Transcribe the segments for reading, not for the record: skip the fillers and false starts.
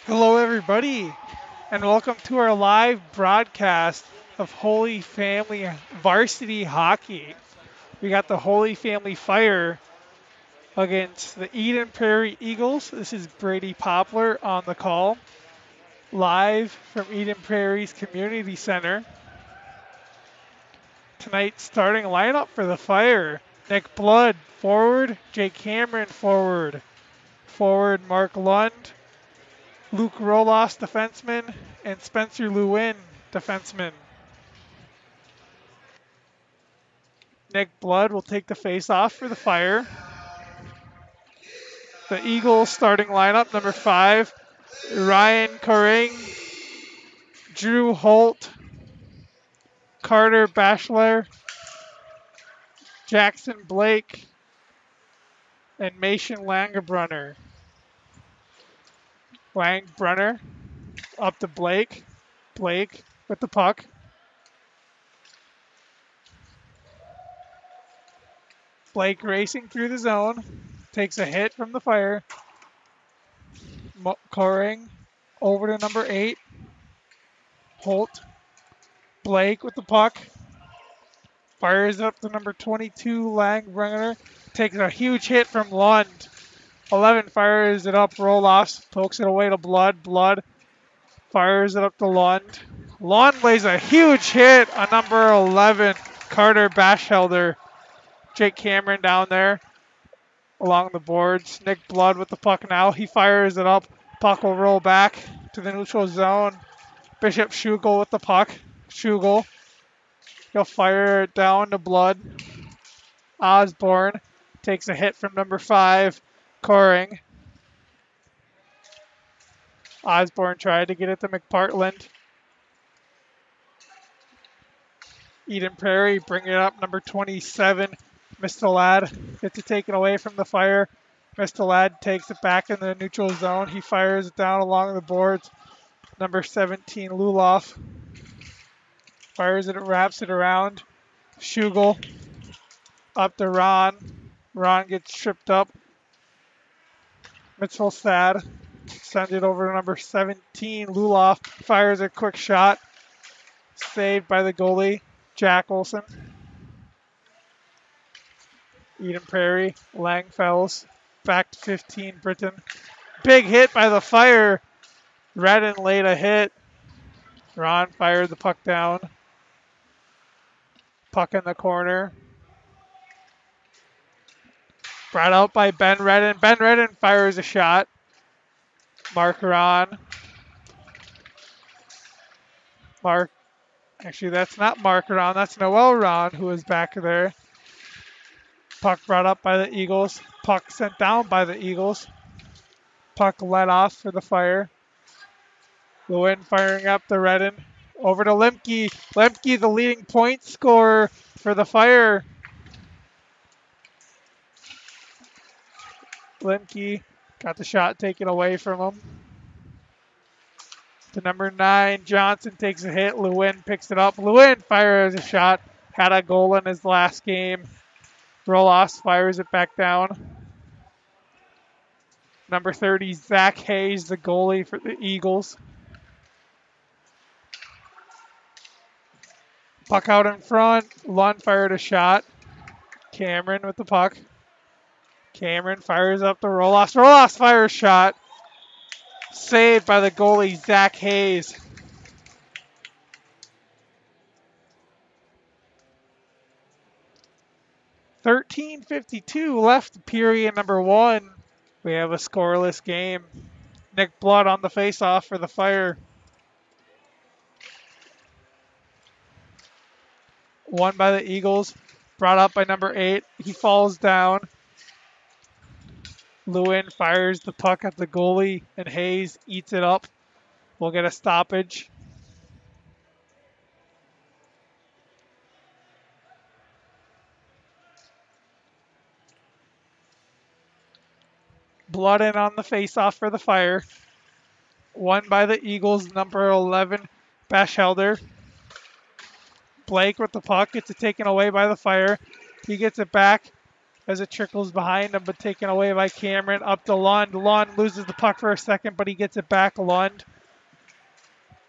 Hello, everybody, and welcome to our live broadcast of Holy Family Varsity Hockey. We got the Holy Family Fire against the Eden Prairie Eagles. This is Brady Poplar on the call, live from Eden Prairie's Community Center. Tonight's starting lineup for the Fire: Nick Blood, forward; Jake Cameron, forward; Mark Lund; Luke Rolos, defenseman; and Spencer Lewin, defenseman. Nick Blood will take the face-off for the Fire. The Eagles starting lineup: number 5, Ryan Coring, Drew Holt, Carter Bachelor, Jackson Blake, and Mason Langebrunner. Langbrunner up to Blake. Blake with the puck. Blake racing through the zone. Takes a hit from the Fire. Coring over to number 8. Holt. Blake with the puck. Fires up to number 22, Langbringer. Takes a huge hit from Lund. 11 fires it up, Rolos. Pokes it away to Blood. Blood fires it up to Lund. Lund lays a huge hit on number 11, Carter Bachelder. Jake Cameron down there along the boards. Nick Blood with the puck now. He fires it up. Puck will roll back to the neutral zone. Bishop Schugel with the puck. Schugel. He'll fire it down to Blood. Osborne takes a hit from number 5, Coring. Osborne tried to get it to McPartland. Eden Prairie bring it up, number 27, Mr. Ladd gets it taken away from the Fire. Mr. Ladd takes it back in the neutral zone. He fires it down along the boards. Number 17, Luloff fires it, wraps it around. Schugel up to Ron. Ron gets tripped up. Mitchell Thad sends it over to number 17. Luloff fires a quick shot. Saved by the goalie, Jack Olson. Eden Prairie, Langfells, back to 15, Britton. Big hit by the Fire. Redden laid a hit. Ron fired the puck down. Puck in the corner. Brought out by Ben Redden. Ben Redden fires a shot. Mark Ron. Actually, that's not Mark Ron. That's Noel Ron who is back there. Puck brought up by the Eagles. Puck sent down by the Eagles. Puck let off for the Fire. Lewin firing up the Redden. Over to Lemke. Lemke, the leading point scorer for the Fire. Lemke got the shot taken away from him. To number 9, Johnson takes a hit. Lewin picks it up. Lewin fires a shot. Had a goal in his last game. Rolos fires it back down. Number 30, Zach Hayes, the goalie for the Eagles. Puck out in front. Lund fired a shot. Cameron with the puck. Cameron fires up to Rolos. Rolos fires a shot. Saved by the goalie, Zach Hayes. .13:52 left, period number 1. We have a scoreless game. Nick Blood on the face-off for the Fire. Won by the Eagles. Brought up by number 8. He falls down. Lewin fires the puck at the goalie, and Hayes eats it up. We'll get a stoppage. Blood in on the face-off for the Fire. Won by the Eagles, number 11, Bachelder. Blake with the puck, gets it taken away by the Fire. He gets it back as it trickles behind him, but taken away by Cameron. Up to Lund. Lund loses the puck for a second, but he gets it back. Lund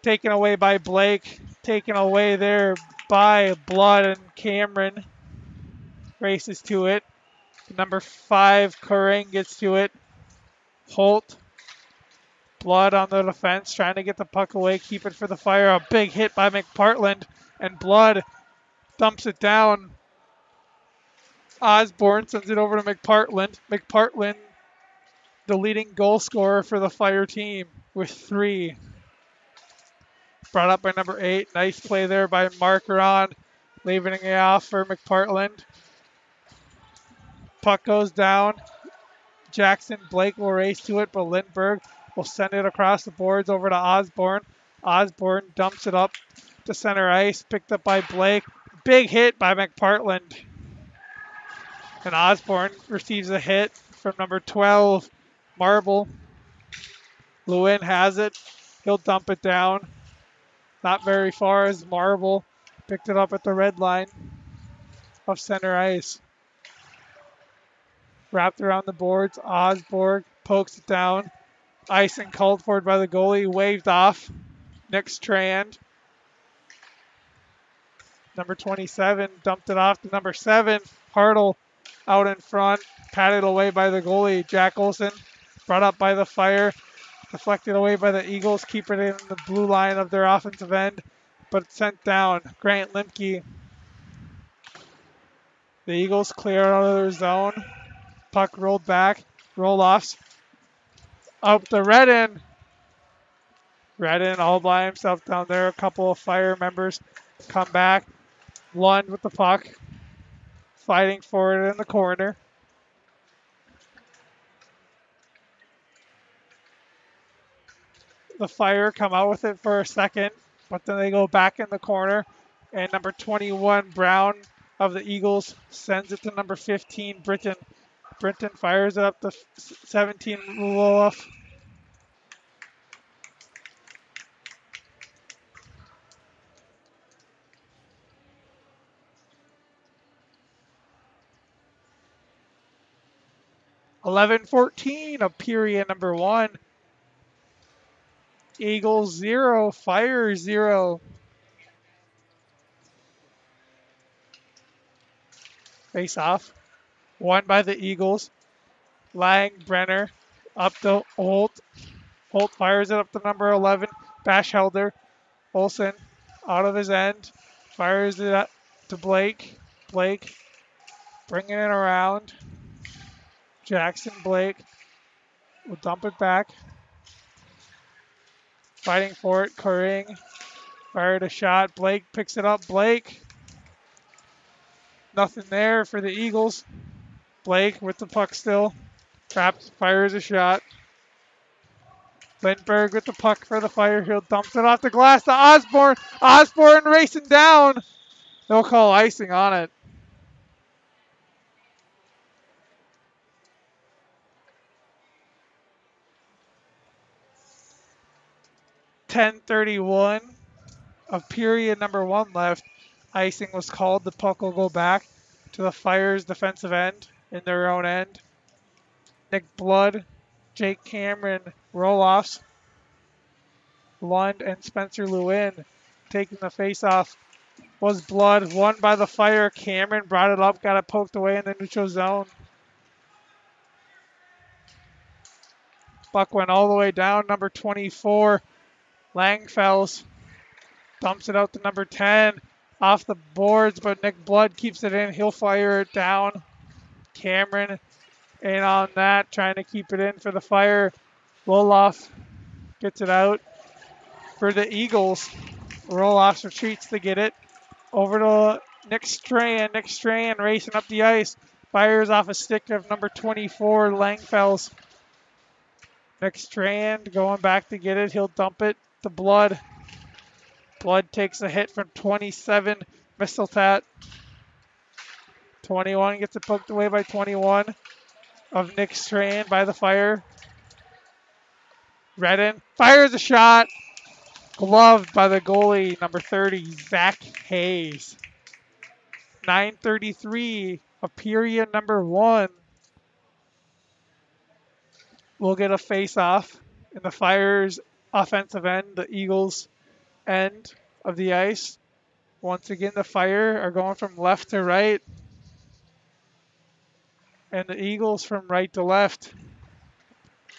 taken away by Blake. Taken away there by Blood, and Cameron races to it. Number 5, Coring gets to it. Holt. Blood on the defense, trying to get the puck away, keep it for the Fire. A big hit by McPartland, and Blood dumps it down. Osborne sends it over to McPartland. McPartland, the leading goal scorer for the Fire team, with 3. Brought up by number 8. Nice play there by Markeron, leaving it off for McPartland. Puck goes down. Jackson Blake will race to it, but Lindbergh will send it across the boards over to Osborne. Osborne dumps it up to center ice, picked up by Blake. Big hit by McPartland. And Osborne receives a hit from number 12, Marble. Lewin has it. He'll dump it down. Not very far as Marble picked it up at the red line of center ice. Wrapped around the boards. Osborne pokes it down. Icing called for it by the goalie. Waved off. Nick Strand. Number 27 dumped it off to number 7. Hartle out in front. Patted away by the goalie. Jack Olson brought up by the Fire. Deflected away by the Eagles. Keep it in the blue line of their offensive end. But sent down. Grant Limke. The Eagles clear out of their zone. Puck rolled back. Roll-offs. Up to Redden. Redden all by himself down there. A couple of Fire members come back. Lund with the puck. Fighting for it in the corner. The Fire come out with it for a second, but then they go back in the corner. And number 21, Brown of the Eagles, sends it to number 15, Britton. Britton fires it up to 17, Loloff. (11:14) of period number 1. Eagles 0, Fire 0. Face off. Won by the Eagles. Lang, Brenner, up to Holt. Holt fires it up to number 11, Bashhelder. Olsen out of his end. Fires it up to Blake. Blake bringing it around. Jackson Blake will dump it back. Fighting for it. Coring fired a shot. Blake picks it up. Blake. Nothing there for the Eagles. Blake with the puck still. Traps, fires a shot. Lindbergh with the puck for the Fire. He'll dump it off the glass to Osborne. Osborne racing down. They'll call icing on it. (10:31) of period number 1 left. Icing was called. The puck will go back to the Fire's defensive end in their own end. Nick Blood, Jake Cameron, roll-offs. Lund and Spencer Lewin taking the face-off. Was Blood, won by the Fire. Cameron brought it up, got it poked away in the neutral zone. Puck went all the way down. Number 24, Langfels dumps it out to number 10. Off the boards, but Nick Blood keeps it in. He'll fire it down. Cameron in on that, trying to keep it in for the Fire. Roloff gets it out for the Eagles. Roloff retreats to get it. Over to Nick Strahan. Nick Strahan racing up the ice. Fires off a stick of number 24, Langfels. Nick Strahan going back to get it. He'll dump it to Blood. Blood takes a hit from 27, Misteltat. 21 gets it poked away by 21 of Nick Strahan by the Fire. Redden fires a shot. Gloved by the goalie, number 30, Zach Hayes. 9:33 of period number 1. We'll get a face-off in the Fire's offensive end, the Eagles' end of the ice. Once again, the Fire are going from left to right, and the Eagles from right to left.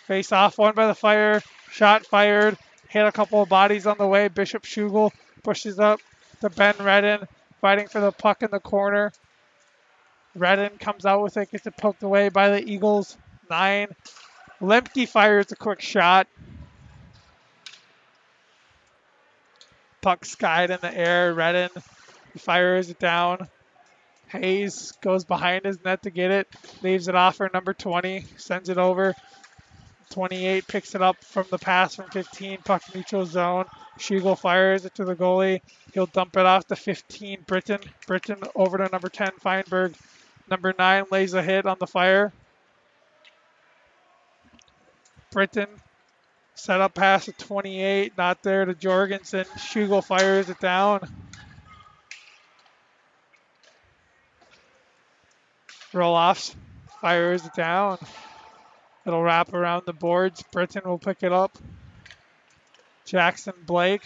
Face-off won by the Fire. Shot fired. Hit a couple of bodies on the way. Bishop Schugel pushes up to Ben Redden, fighting for the puck in the corner. Redden comes out with it, gets it poked away by the Eagles. 9. Lemke fires a quick shot. Puck skied in the air. Redden fires it down. Hayes goes behind his net to get it. Leaves it off for number 20. Sends it over. 28 picks it up from the pass from 15. Puck neutral zone. Schugel fires it to the goalie. He'll dump it off to 15. Britton over to number 10. Feinberg. Number 9 lays a hit on the Fire. Britton set up pass to 28. Not there to Jorgensen. Schugel fires it down. Roloffs fires it down. It'll wrap around the boards. Britton will pick it up. Jackson Blake.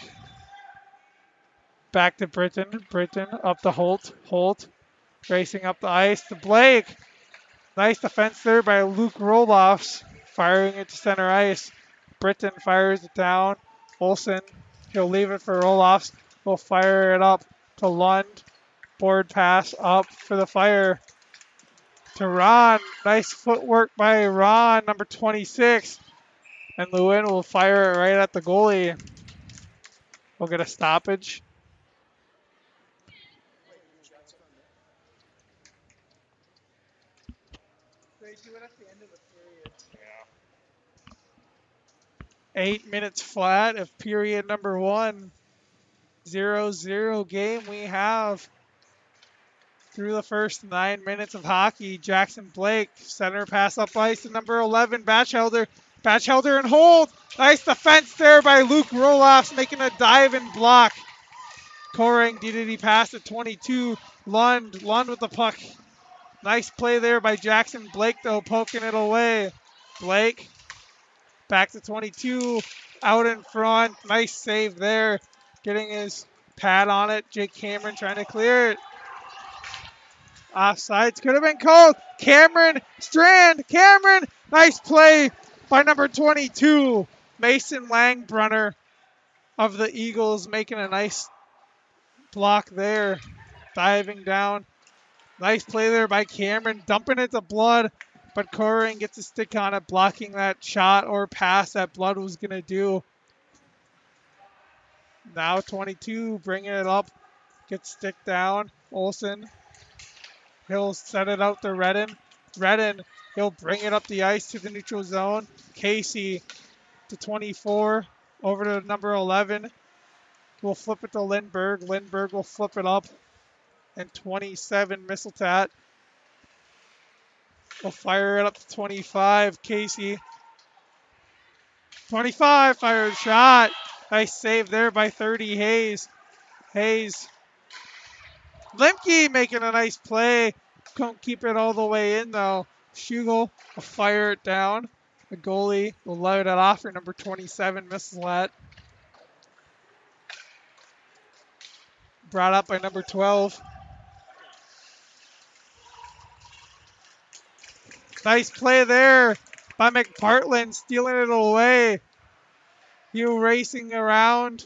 Back to Britton. Britton up to Holt. Holt racing up the ice to Blake. Nice defense there by Luke Roloffs. Firing it to center ice. Britton fires it down. Olsen, he'll leave it for Roloffs. He'll fire it up to Lund. Board pass up for the Fire. To Ron. Nice footwork by Ron, number 26. And Lewin will fire it right at the goalie. We'll get a stoppage. They do it at the end of the period. Yeah. 8 minutes flat of period number 1. 0-0 game we have through the first 9 minutes of hockey. Jackson Blake, center pass up ice to number 11, Batchelder. Batchelder and hold. Nice defense there by Luke Roloffs, making a dive and block. Korang DDD pass at 22. Lund with the puck. Nice play there by Jackson Blake, though, poking it away. Blake back to 22, out in front. Nice save there, getting his pad on it. Jake Cameron trying to clear it. Offsides could have been called. Cameron Strand. Cameron, nice play by number 22. Mason Langbrunner of the Eagles making a nice block there. Diving down. Nice play there by Cameron, dumping it to Blood, but Korang gets a stick on it, blocking that shot or pass that Blood was going to do. Now 22, bringing it up, gets stick down. Olsen, he'll set it out to Redden. Redden, he'll bring it up the ice to the neutral zone. Casey to 24, over to number 11. We'll flip it to Lindberg. Lindberg will flip it up. And 27, Misseltat. We'll fire it up to 25. Casey. 25, fired shot. Nice save there by 30, Hayes. Hayes. Lemke making a nice play. Can't keep it all the way in, though. Schugel will fire it down. The goalie will load it off for number 27, Misseltat. Brought up by number 12. Nice play there by McPartland, stealing it away. He'll racing around.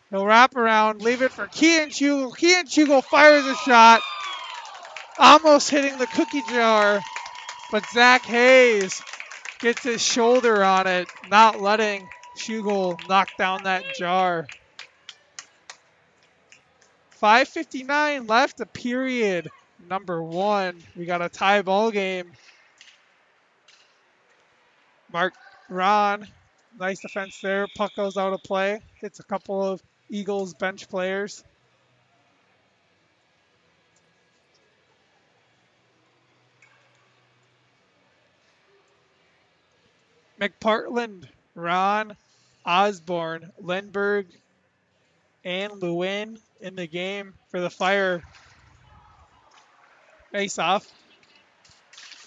He'll wrap around, leave it for Kean Schugel. Kean Schugel fires a shot, almost hitting the cookie jar, but Zach Hayes gets his shoulder on it, not letting Schugel knock down that jar. 5:59 left of period number 1. We got a tie ball game. Mark Ron, nice defense there. Puck goes out of play. Hits a couple of Eagles bench players. McPartland, Ron, Osborne, Lindberg, and Lewin in the game for the Fire. Face off.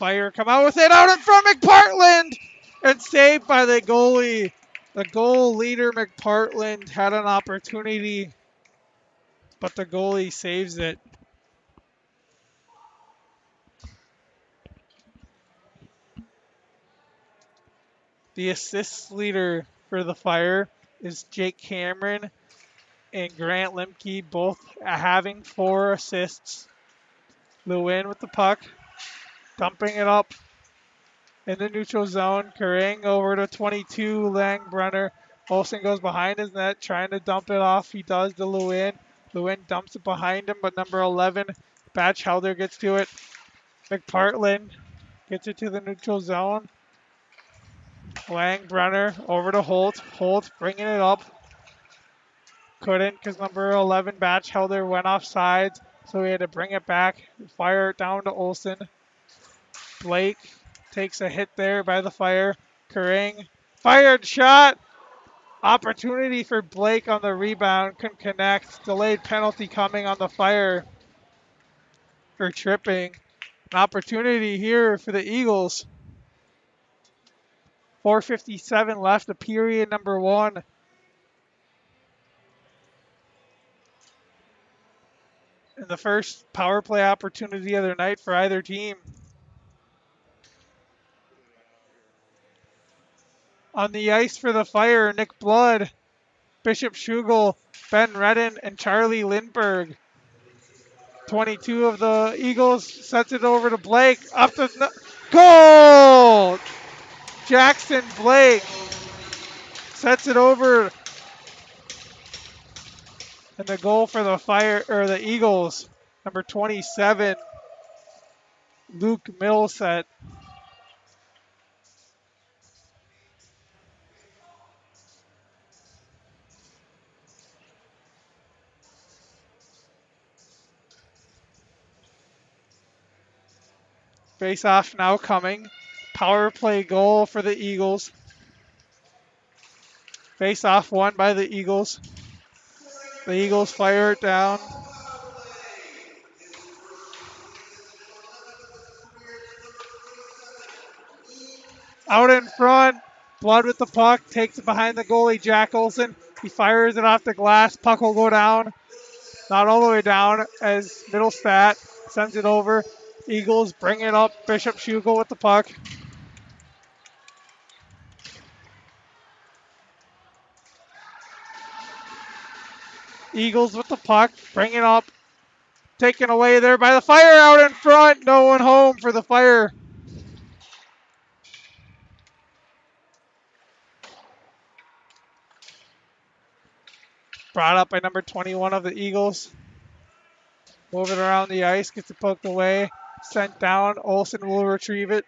Fire come out with it out in front, McPartland! And saved by the goalie. The goal leader, McPartland, had an opportunity, but the goalie saves it. The assist leader for the Fire is Jake Cameron and Grant Lemke, both having 4 assists. Lewin with the puck, dumping it up in the neutral zone. Kerrang over to 22, Langbrunner. Olsen goes behind his net, trying to dump it off. He does to Lewin. Lewin dumps it behind him, but number 11, Batchelder gets to it. McPartland gets it to the neutral zone. Langbrunner over to Holt. Holt bringing it up. Couldn't because number 11, Batchelder, went off sides, so he had to bring it back, fire it down to Olsen. Blake takes a hit there by the Fire. Kerrang, fired shot. Opportunity for Blake on the rebound. Couldn't connect. Delayed penalty coming on the Fire for tripping. An opportunity here for the Eagles. 4:57 left of period number 1. And the first power play opportunity of the night for either team. On the ice for the Fire, Nick Blood, Bishop Schugel, Ben Redden, and Charlie Lindberg. 22 of the Eagles sets it over to Blake. Up the goal! Jackson Blake sets it over. And the goal for the Fire or the Eagles, number 27, Luke Middleset. Face off now coming. Power play goal for the Eagles. Face off won by the Eagles. The Eagles fire it down. Out in front. Blood with the puck. Takes it behind the goalie, Jack Olsen. He fires it off the glass. Puck will go down. Not all the way down as Middlestat sends it over. Eagles bring it up. Bishop Schugel with the puck. Eagles with the puck. Bring it up. Taken away there by the Fire out in front. No one home for the Fire. Brought up by number 21 of the Eagles. Moving around the ice. Gets it poked away. Sent down. Olsen will retrieve it.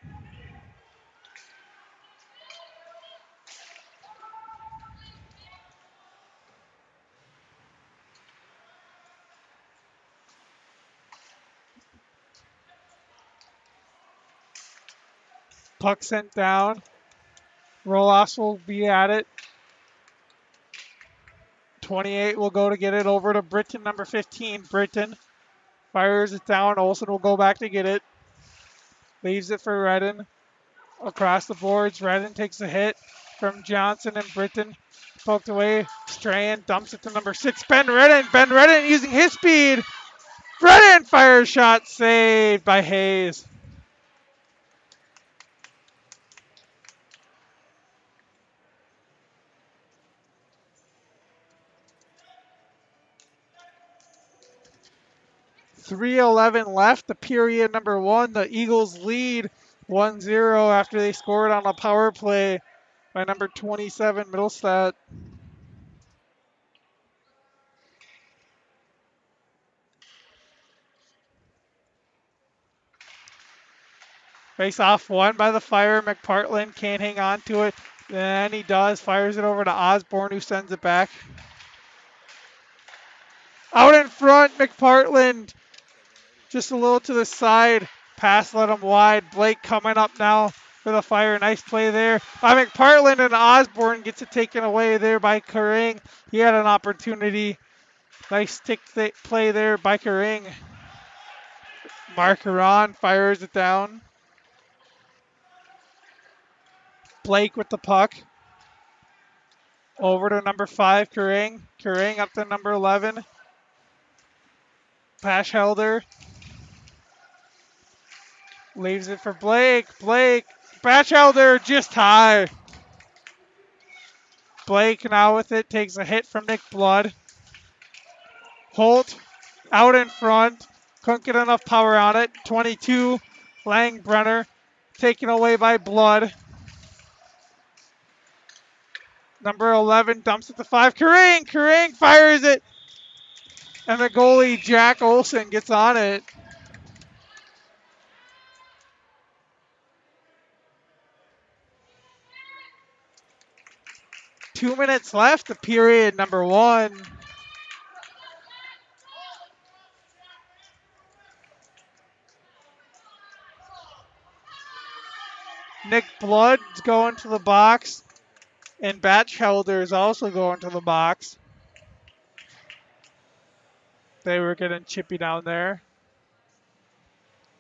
Puck sent down. Roloffs will be at it. 28 will go to get it over to Britton, number 15. Britton fires it down. Olsen will go back to get it. Leaves it for Redden. Across the boards, Redden takes a hit from Johnson and Britton. Poked away. Strahan dumps it to number 6, Ben Redden. Ben Redden using his speed. Redden fires shot, saved by Hayes. .3:11 left, the period number 1. The Eagles lead 1-0 after they scored on a power play by number 27, Middlestat. Face off won by the Fire. McPartland can't hang on to it. Then he does. Fires it over to Osborne, who sends it back. Out in front, McPartland. Just a little to the side. Pass let him wide. Blake coming up now for the Fire. Nice play there by McPartland, and Osborne gets it taken away there by Kerrang. He had an opportunity. Nice stick play there by Kerrang. Mark Huron fires it down. Blake with the puck. Over to number 5, Kering. Kering up to number 11. Batchelder. Leaves it for Blake. Blake. Batchelder just high. Blake now with it. Takes a hit from Nick Blood. Holt out in front. Couldn't get enough power on it. 22. Langbrenner. Taken away by Blood. Number 11 dumps it to 5. Kering. Kering fires it. And the goalie, Jack Olson, gets on it. Two minutes left of period number 1. Nick Blood's going to the box. And Batchelder is also going to the box. They were getting chippy down there.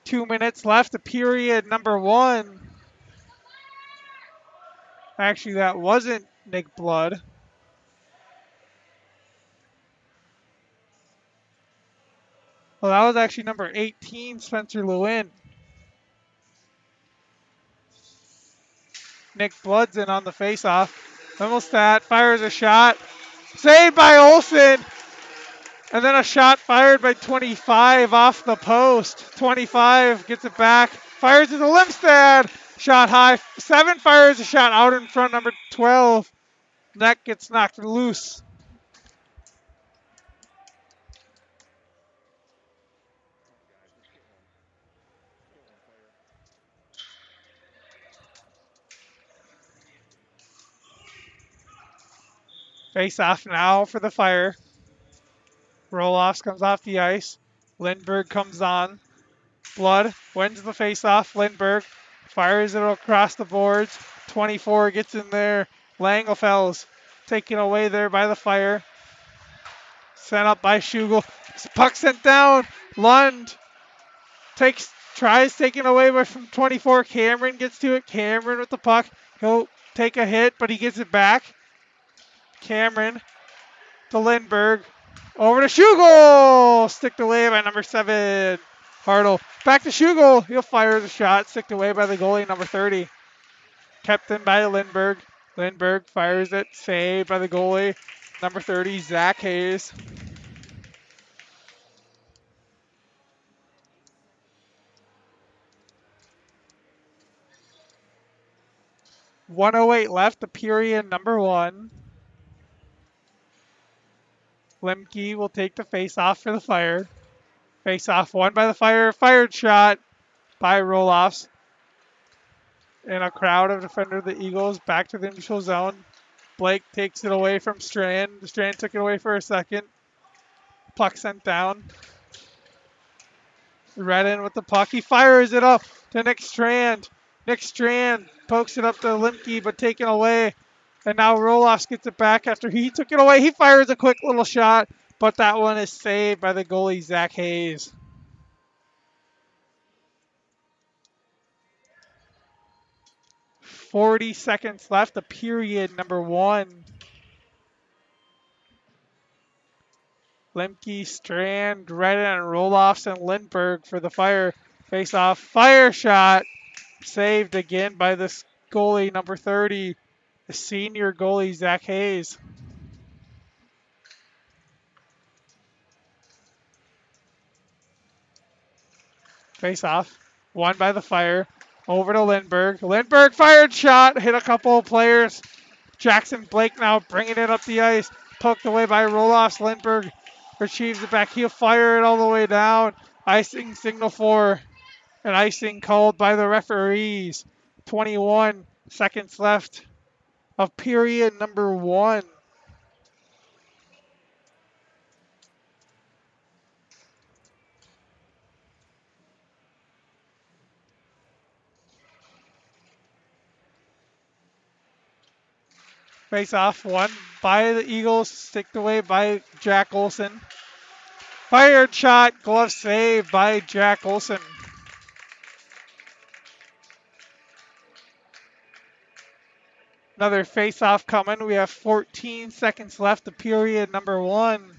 2 minutes left of period number 1. Actually, that wasn't Nick Blood. Well, that was actually number 18, Spencer Lewin. Nick Blood's in on the faceoff. Himmelstadt fires a shot. Saved by Olson. And then a shot fired by 25 off the post. 25 gets it back. Fires it to Limstad. Shot high. 7 fires a shot out in front, number 12. That gets knocked loose. Face off now for the Fire. Roloffs comes off the ice. Lindbergh comes on. Blood wins the face-off. Lindbergh fires it across the boards. 24 gets in there. Langelfels taken away there by the Fire. Sent up by Schugel. Puck sent down. Lund tries taking away from 24. Cameron gets to it. Cameron with the puck. He'll take a hit, but he gets it back. Cameron to Lindbergh. Over to Schugel. Sticked away by number 7. Hartle. Back to Schugel. He'll fire the shot. Sticked away by the goalie, number 30. Kept in by Lindbergh. Lindbergh fires it. Saved by the goalie, number 30, Zach Hayes. .108 left, the period number 1. Lemke will take the face-off for the Fire. Face-off won by the Fire. Fired shot by Roloffs. And a crowd of defender of the Eagles back to the neutral zone. Blake takes it away from Strand. Strand took it away for a second. Puck sent down. Redden with the puck. He fires it up to Nick Strand. Nick Strand pokes it up to Limke, but taken away. And now Roloffs gets it back after he took it away. He fires a quick little shot, but that one is saved by the goalie, Zach Hayes. .40 seconds left of period number 1. Lemke, Strand, Redden, and Roloffs and Lindbergh for the Fire. Face-off, fire shot. Saved again by this goalie, number 30, the senior goalie, Zach Hayes. Face-off, won by the Fire. Over to Lindbergh. Lindbergh fired shot, hit a couple of players. Jackson Blake now bringing it up the ice. Poked away by Roloffs. Lindbergh retrieves it back. He'll fire it all the way down. Icing signal for an icing called by the referees. 21 seconds left of period number 1. Face off won by the Eagles, sticked away by Jack Olson. Fired shot, glove save by Jack Olson. Another face-off coming. We have 14 seconds left of period number 1.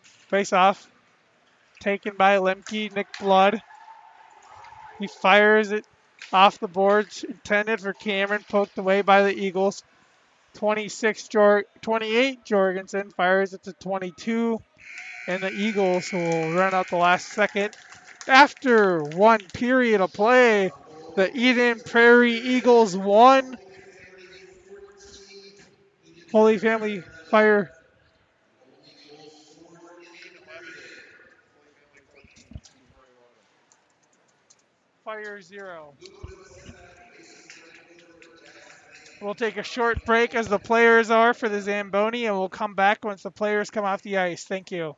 Face-off taken by Lemke. Nick Blood. He fires it off the boards, intended for Cameron, poked away by the Eagles. 28 Jorgensen fires it to 22, and the Eagles will run out the last second. After 1 period of play, the Eden Prairie Eagles won. Holy Family Fire. Fire 0. We'll take a short break as the players are for the Zamboni, and we'll come back once the players come off the ice. Thank you.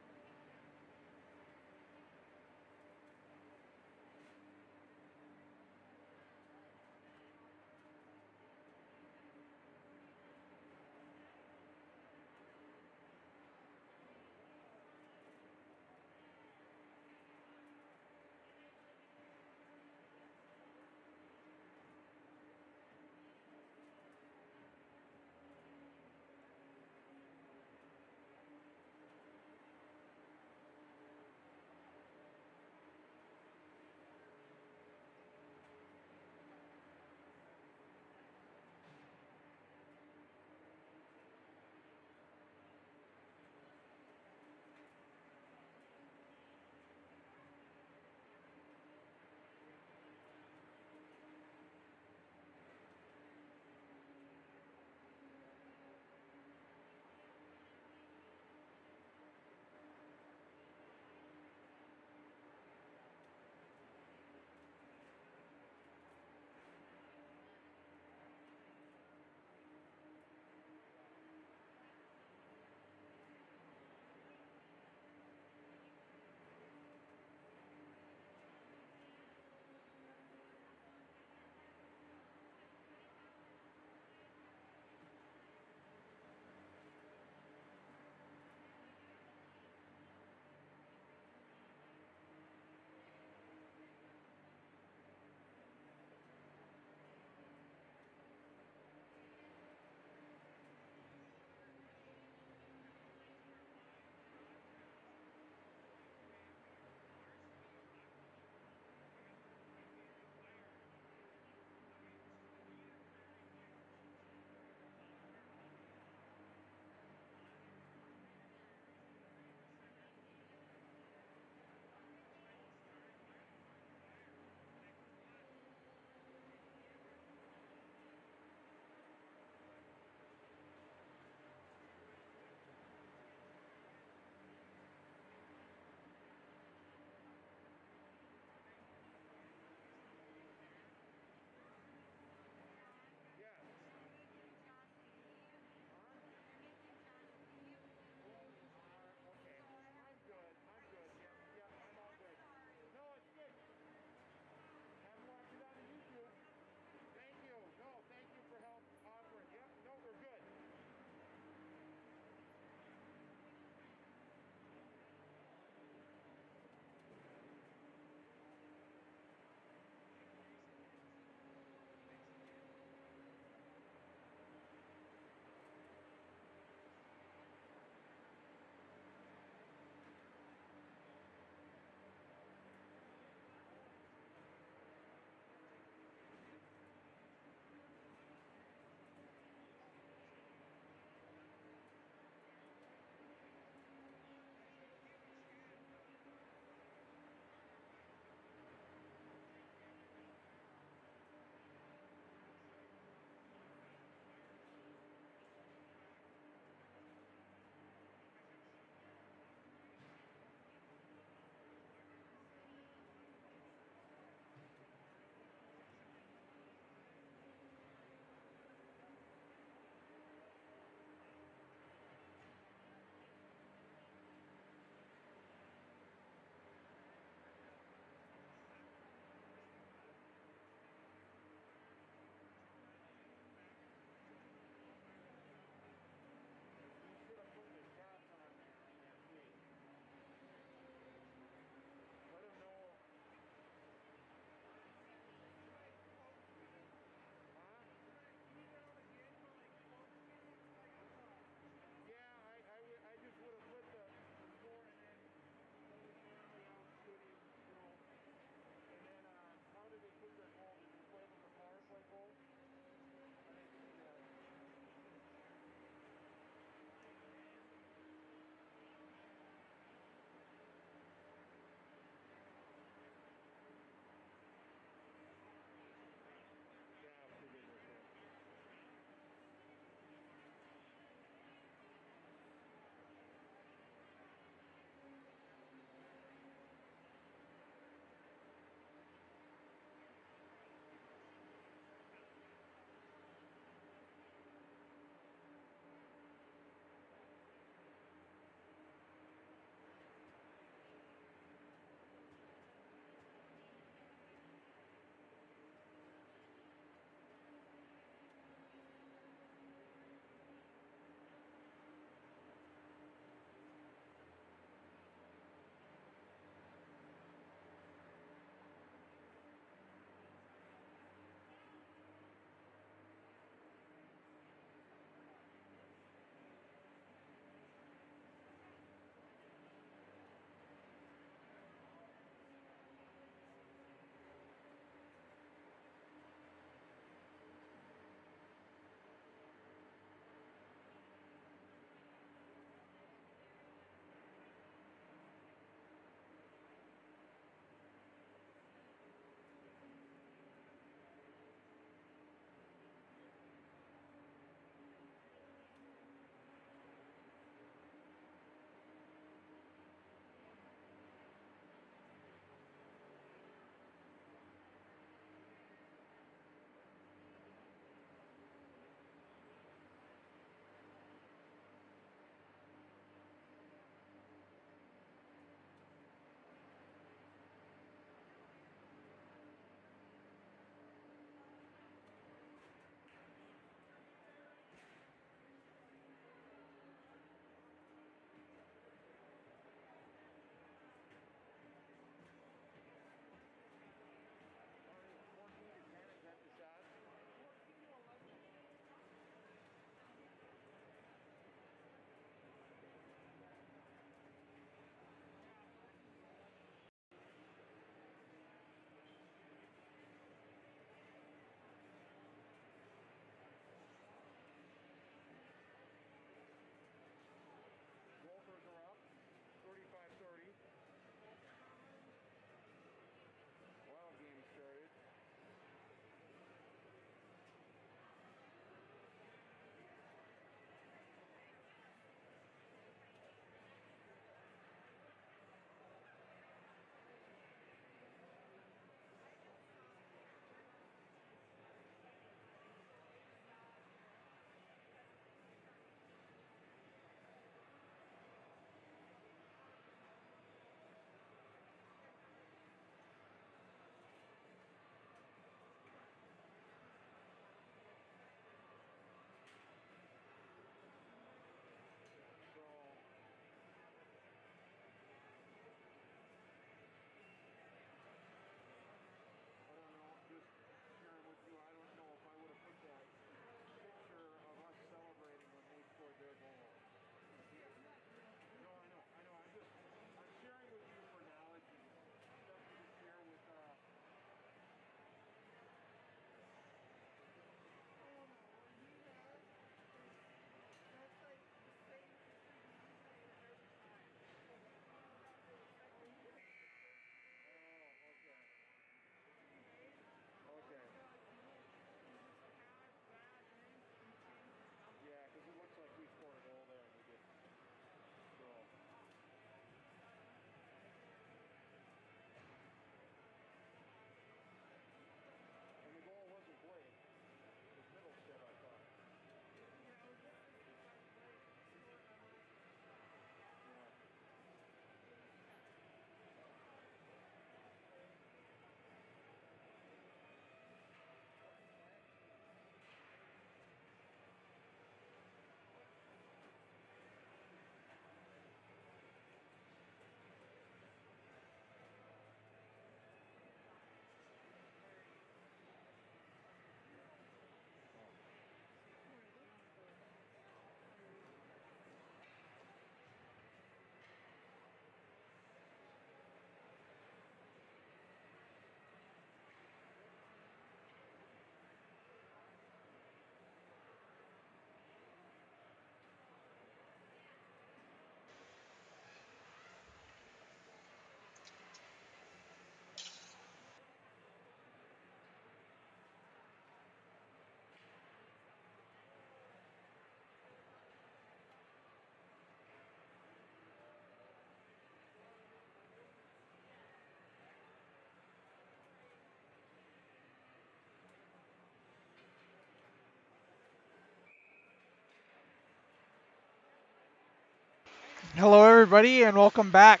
Hello, everybody, and welcome back.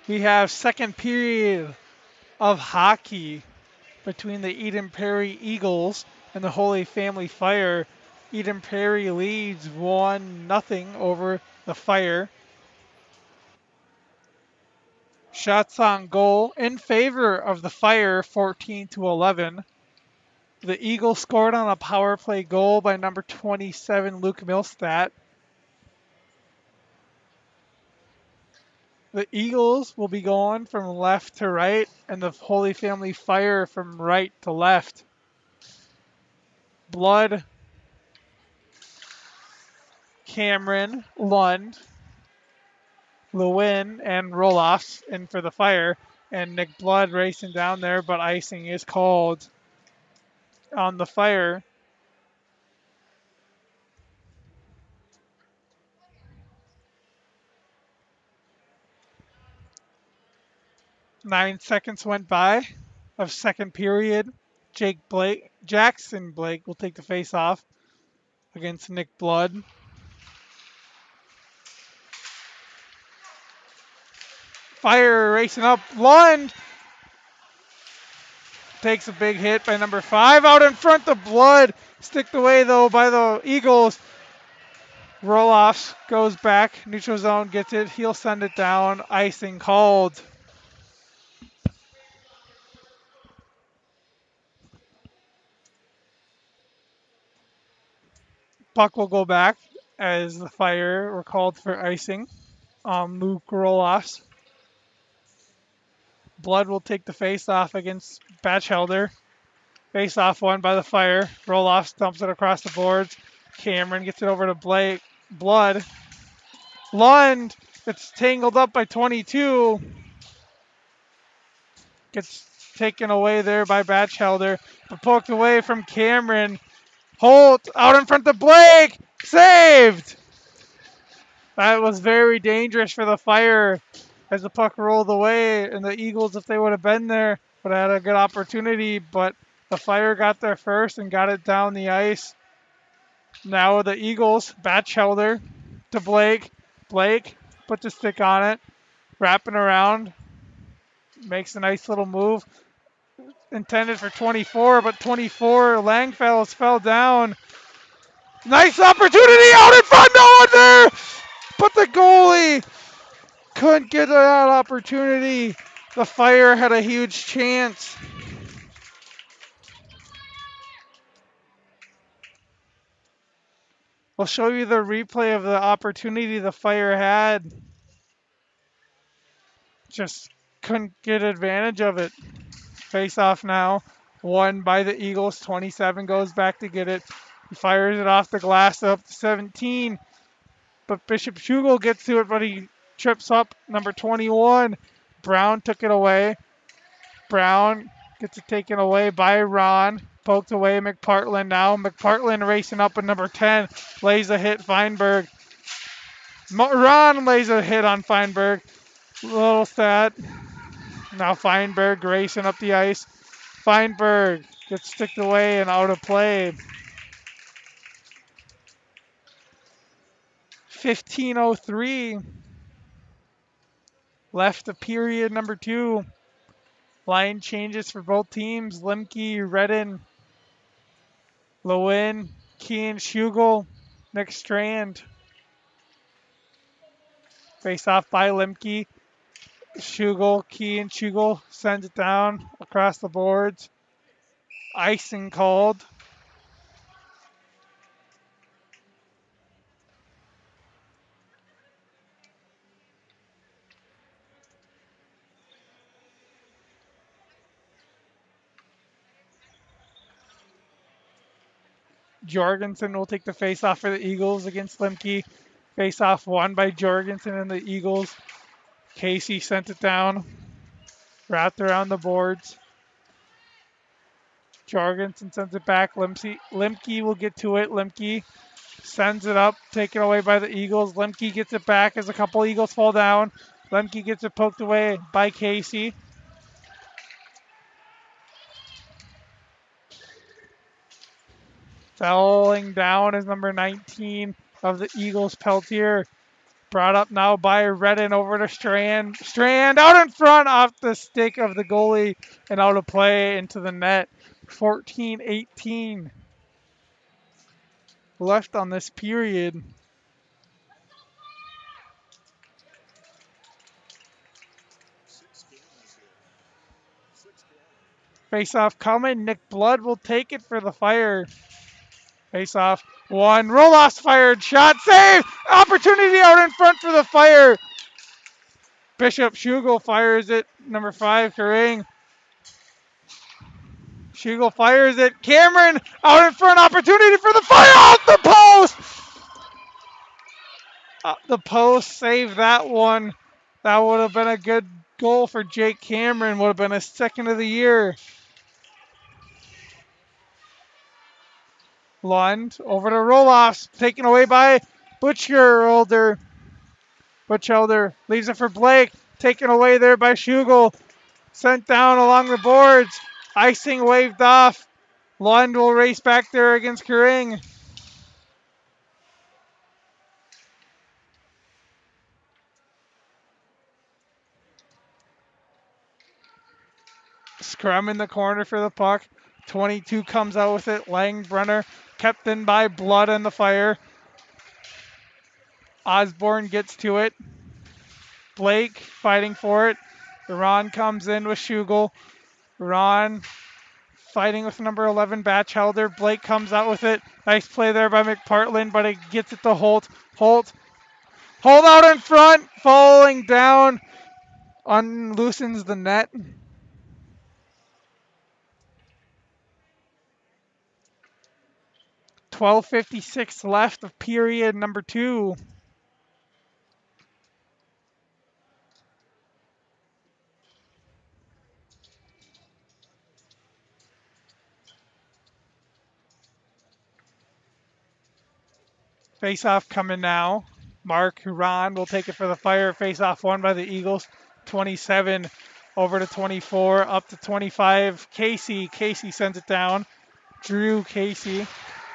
We have second period of hockey between the Eden Prairie Eagles and the Holy Family Fire. Eden Prairie leads 1-0 over the Fire. Shots on goal in favor of the Fire, 14-11. The Eagles scored on a power play goal by number 27, Luke Milstat. The Eagles will be going from left to right, and the Holy Family Fire from right to left. Blood, Cameron, Lund, Lewin, and Roloffs in for the Fire. And Nick Blood racing down there, but icing is called on the Fire. Nine seconds went by of second period. Jackson Blake will take the face off against Nick Blood. Fire racing up. Lund takes a big hit by number 5. Out in front, the Blood. Sticked away, though, by the Eagles. Roloffs goes back. Neutral zone gets it. He'll send it down. Icing called. Puck will go back as the Fire were called for icing on Luke Roloffs. Blood will take the face off against Batchelder. Face off won by the Fire. Roloffs dumps it across the boards. Cameron gets it over to Blake. Blood. Lund gets tangled up by 22. Gets taken away there by Batchelder. But poked away from Cameron. Holt out in front of Blake. Saved! That was very dangerous for the Fire as the puck rolled away. And the Eagles, if they would have been there, would have had a good opportunity. But the Fire got there first and got it down the ice. Now the Eagles, Batchelder to Blake. Blake puts a stick on it, wrapping around. Makes a nice little move. Intended for 24, but 24, Langfellows fell down. Nice opportunity out in front, no one there! But the goalie couldn't get that opportunity. The Fire had a huge chance. We'll show you the replay of the opportunity the Fire had. Just couldn't get advantage of it. Face off now. Won by the Eagles. 27 goes back to get it. He fires it off the glass up to 17. But Bishop Schugel gets to it, but he trips up. Number 21. Brown took it away. Brown gets it taken away by Ron. Poked away McPartland now. McPartland racing up at number 10. Lays a hit Feinberg. Ron lays a hit on Feinberg. Little stat. Now Feinberg racing up the ice. Feinberg gets sticked away and out of play. 15:03 left of period number 2. Line changes for both teams. Lemke, Redden, Lewin, Keen, Schugel, Nick Strand. Face off by Lemke. Schugel, Keen, Schugel sends it down across the boards. Icing called. Jorgensen will take the face-off for the Eagles against Lemke. Face-off won by Jorgensen and the Eagles. Casey sent it down. Wrapped around the boards. Jorgensen sends it back. Lemke will get to it. Lemke sends it up. Taken away by the Eagles. Lemke gets it back as a couple Eagles fall down. Lemke gets it poked away by Casey. Falling down is number 19 of the Eagles, Peltier. Brought up now by Redden over to Strand. Strand out in front off the stick of the goalie and out of play into the net. 14-18 left on this period. Face-off coming. Nick Blood will take it for the Fire. Face-off. One. Roloff's fired. Shot. Save. Opportunity out in front for the Fire. Bishop Schugel fires it. Number 5, Karing. Schugel fires it. Cameron out in front. Opportunity for the Fire. Off the post. The post saved that one. That would have been a good goal for Jake Cameron. Would have been his second of the year. Lund over to Roloffs. Taken away by Butchelder. Butchelder leaves it for Blake. Taken away there by Schugel. Sent down along the boards. Icing waved off. Lund will race back there against Karing. Scrum in the corner for the puck. 22 comes out with it. Langbrunner kept in by Blood and the Fire. Osborne gets to it. Blake fighting for it. Ron comes in with Schugel. Ron fighting with number 11, Batchelder. Blake comes out with it. Nice play there by McPartland, but it gets it to Holt. Holt out in front, falling down, unloosens the net. 12:56 left of period number 2. Face-off coming now. Mark Huron will take it for the Fire. Face-off won by the Eagles. 27 over to 24, up to 25. Casey sends it down. Drew Casey.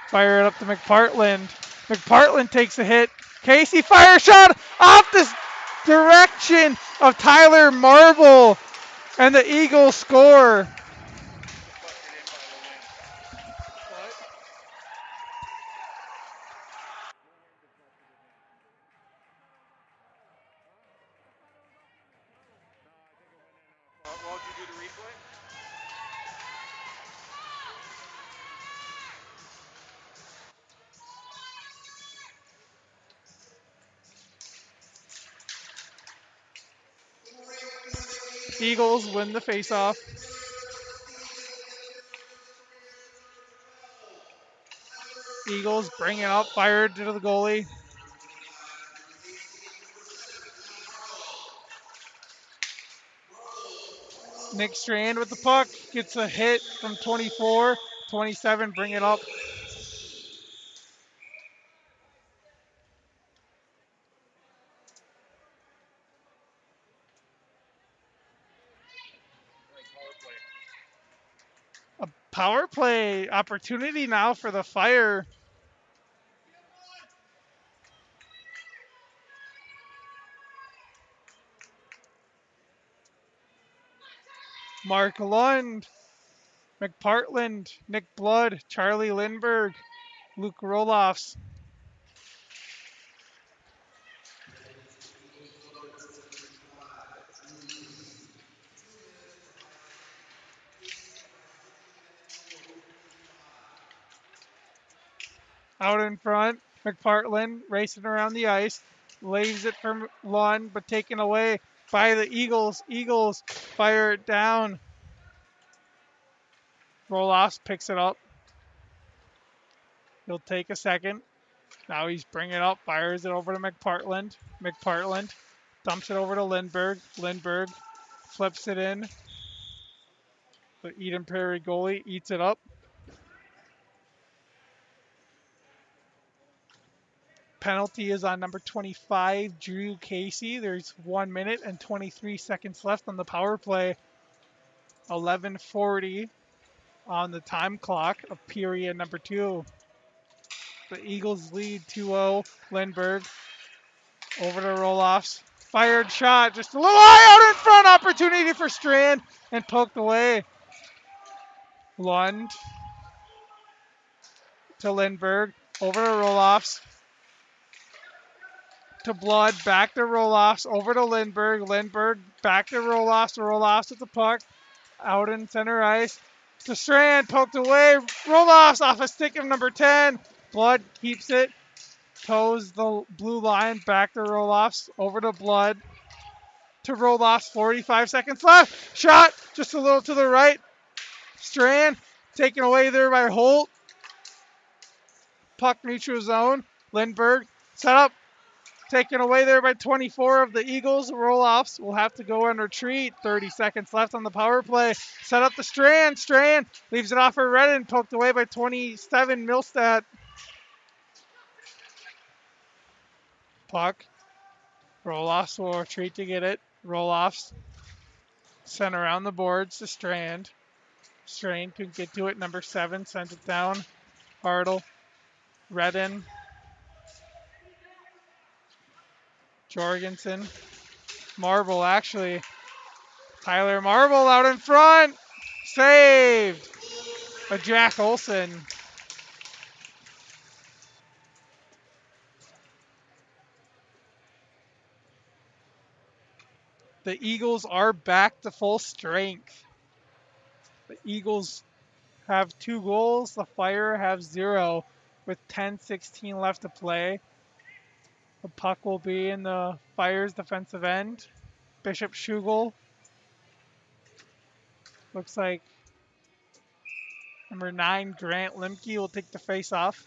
Fire it up to McPartland. McPartland takes a hit. Casey fire shot off the direction of Tyler Marble. And the Eagles score. Eagles win the faceoff. Eagles bring it up, fired to the goalie. Nick Strand with the puck, gets a hit from 24. 27, bring it up. A power play opportunity now for the Fire. Mark Lund, McPartland, Nick Blood, Charlie Lindberg, Luke Roloffs. Out in front, McPartland racing around the ice, leaves it from Lund, but taken away by the Eagles. Eagles fire it down. Roloffs picks it up. He'll take a second. Now he's bringing it up, fires it over to McPartland. McPartland dumps it over to Lindberg. Lindberg flips it in. The Eden Prairie goalie eats it up. Penalty is on number 25, Drew Casey. There's 1 minute and 23 seconds left on the power play. 11:40 on the time clock of period number 2. The Eagles lead 2-0. Lindberg Over to Roloffs. Fired shot. Just a little high out in front. Opportunity for Strand. And poked away. Lund to Lindbergh. Over to Roloffs. To Blood. Back to Roloffs. Over to Lindbergh. Lindbergh back to Roloffs. Roloffs with the puck. Out in center ice. To Strand. Poked away. Roloffs off a stick of number 10. Blood keeps it. Toes the blue line. Back to Roloffs. Over to Blood. To Roloffs. 45 seconds left. Shot. Just a little to the right. Strand. Taken away there by Holt. Puck neutral zone. Lindbergh. Set up. Taken away there by 24 of the Eagles. Roll-offs will have to go on retreat. 30 seconds left on the power play. Set up the Strand. Strand leaves it off for Redden. Poked away by 27 Milstead. Puck. Roll-offs will retreat to get it. Roll-offs. Sent around the boards to Strand. Strand could get to it. Number 7 sent it down. Hartle. Redden. Jorgensen. Marble, actually. Tyler Marble out in front. Saved. A Jack Olson. The Eagles are back to full strength. The Eagles have 2 goals. The Fire have 0 with 10:16 left to play. The puck will be in the Fire's defensive end. Bishop Schugel. Looks like number 9, Grant Limke, will take the face-off.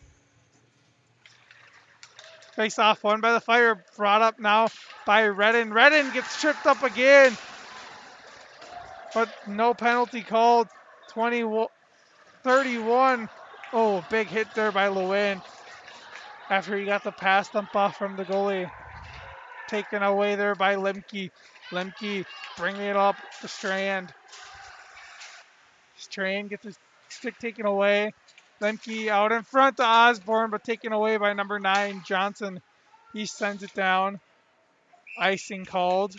Face-off won by the Fire. Brought up now by Redden. Redden gets tripped up again. But no penalty called. 31. Oh, big hit there by Lewin. After he got the pass dump off from the goalie. Taken away there by Lemke. Lemke bringing it up to Strand. Strand gets his stick taken away. Lemke out in front to Osborne, but taken away by number 9, Johnson. He sends it down. Icing called.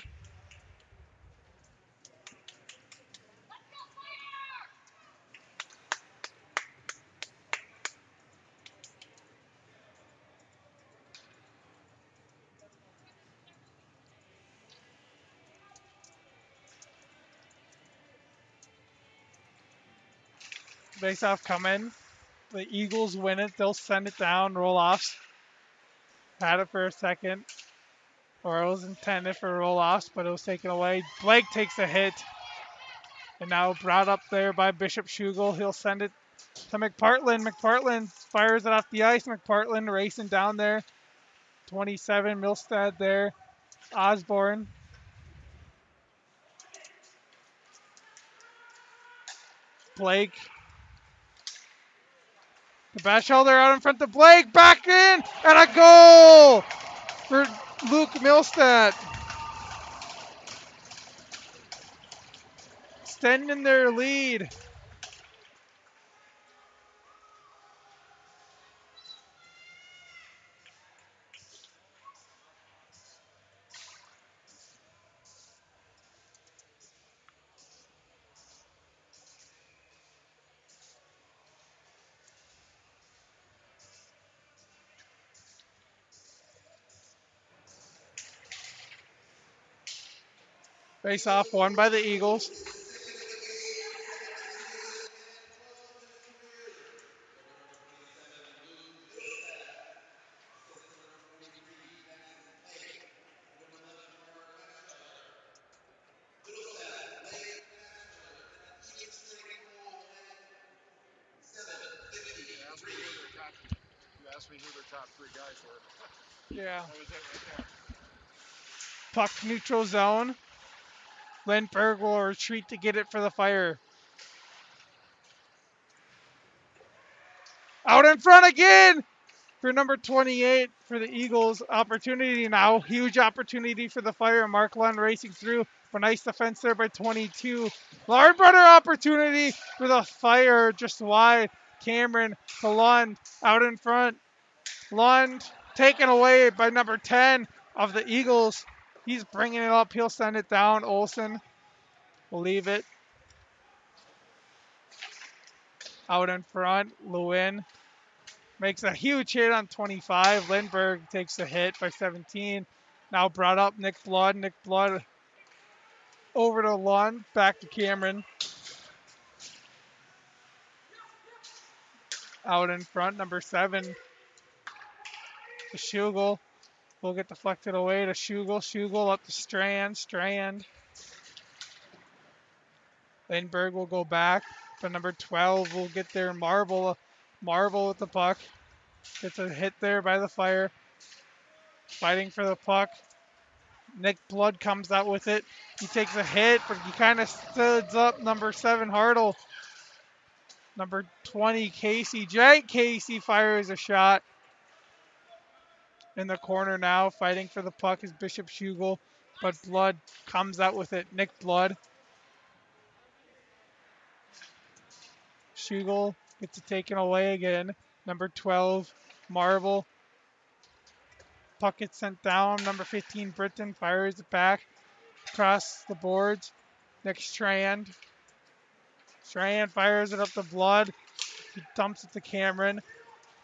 Face-off coming. The Eagles win it. They'll send it down. Roll-offs. Had it for a second. Or it was intended for roll-offs, but it was taken away. Blake takes a hit. And now brought up there by Bishop Schugel. He'll send it to McPartland. McPartland fires it off the ice. McPartland racing down there. 27, Milstead there. Osborne. Blake. The back shoulder out in front of Blake. Back in. And a goal for Luke Milstead. Extending their lead. Face off won by the Eagles. Yeah. Puck neutral zone. Lindbergh will retreat to get it for the Fire. Out in front again for number 28 for the Eagles. Opportunity now. Huge opportunity for the Fire. Mark Lund racing through. But nice defense there by 22. Large brother opportunity for the Fire. Just wide. Cameron to Lund. Out in front. Lund taken away by number 10. of the Eagles. He's bringing it up. He'll send it down. Olsen will leave it out in front. Lewin makes a huge hit on 25. Lindbergh takes a hit by 17. Now brought up Nick Blood. Nick Blood over to Lund. Back to Cameron. Out in front, number 7. To Schugel. Will get deflected away to Schugel. Schugel up to Strand. Strand. Lindbergh will go back. But number 12 will get there. Marble. Marble with the puck. Gets a hit there by the Fire. Fighting for the puck. Nick Blood comes out with it. He takes a hit, but he kind of studs up number 7, Hartle. Number 20, Casey. Jake Casey fires a shot. In the corner now, fighting for the puck is Bishop Schugel, but Blood comes out with it. Nick Blood. Schugel gets it taken away again. Number 12, Marvel. Puck gets sent down. Number 15, Britton fires it back across the boards. Nick Strand. Strand fires it up to Blood. He dumps it to Cameron.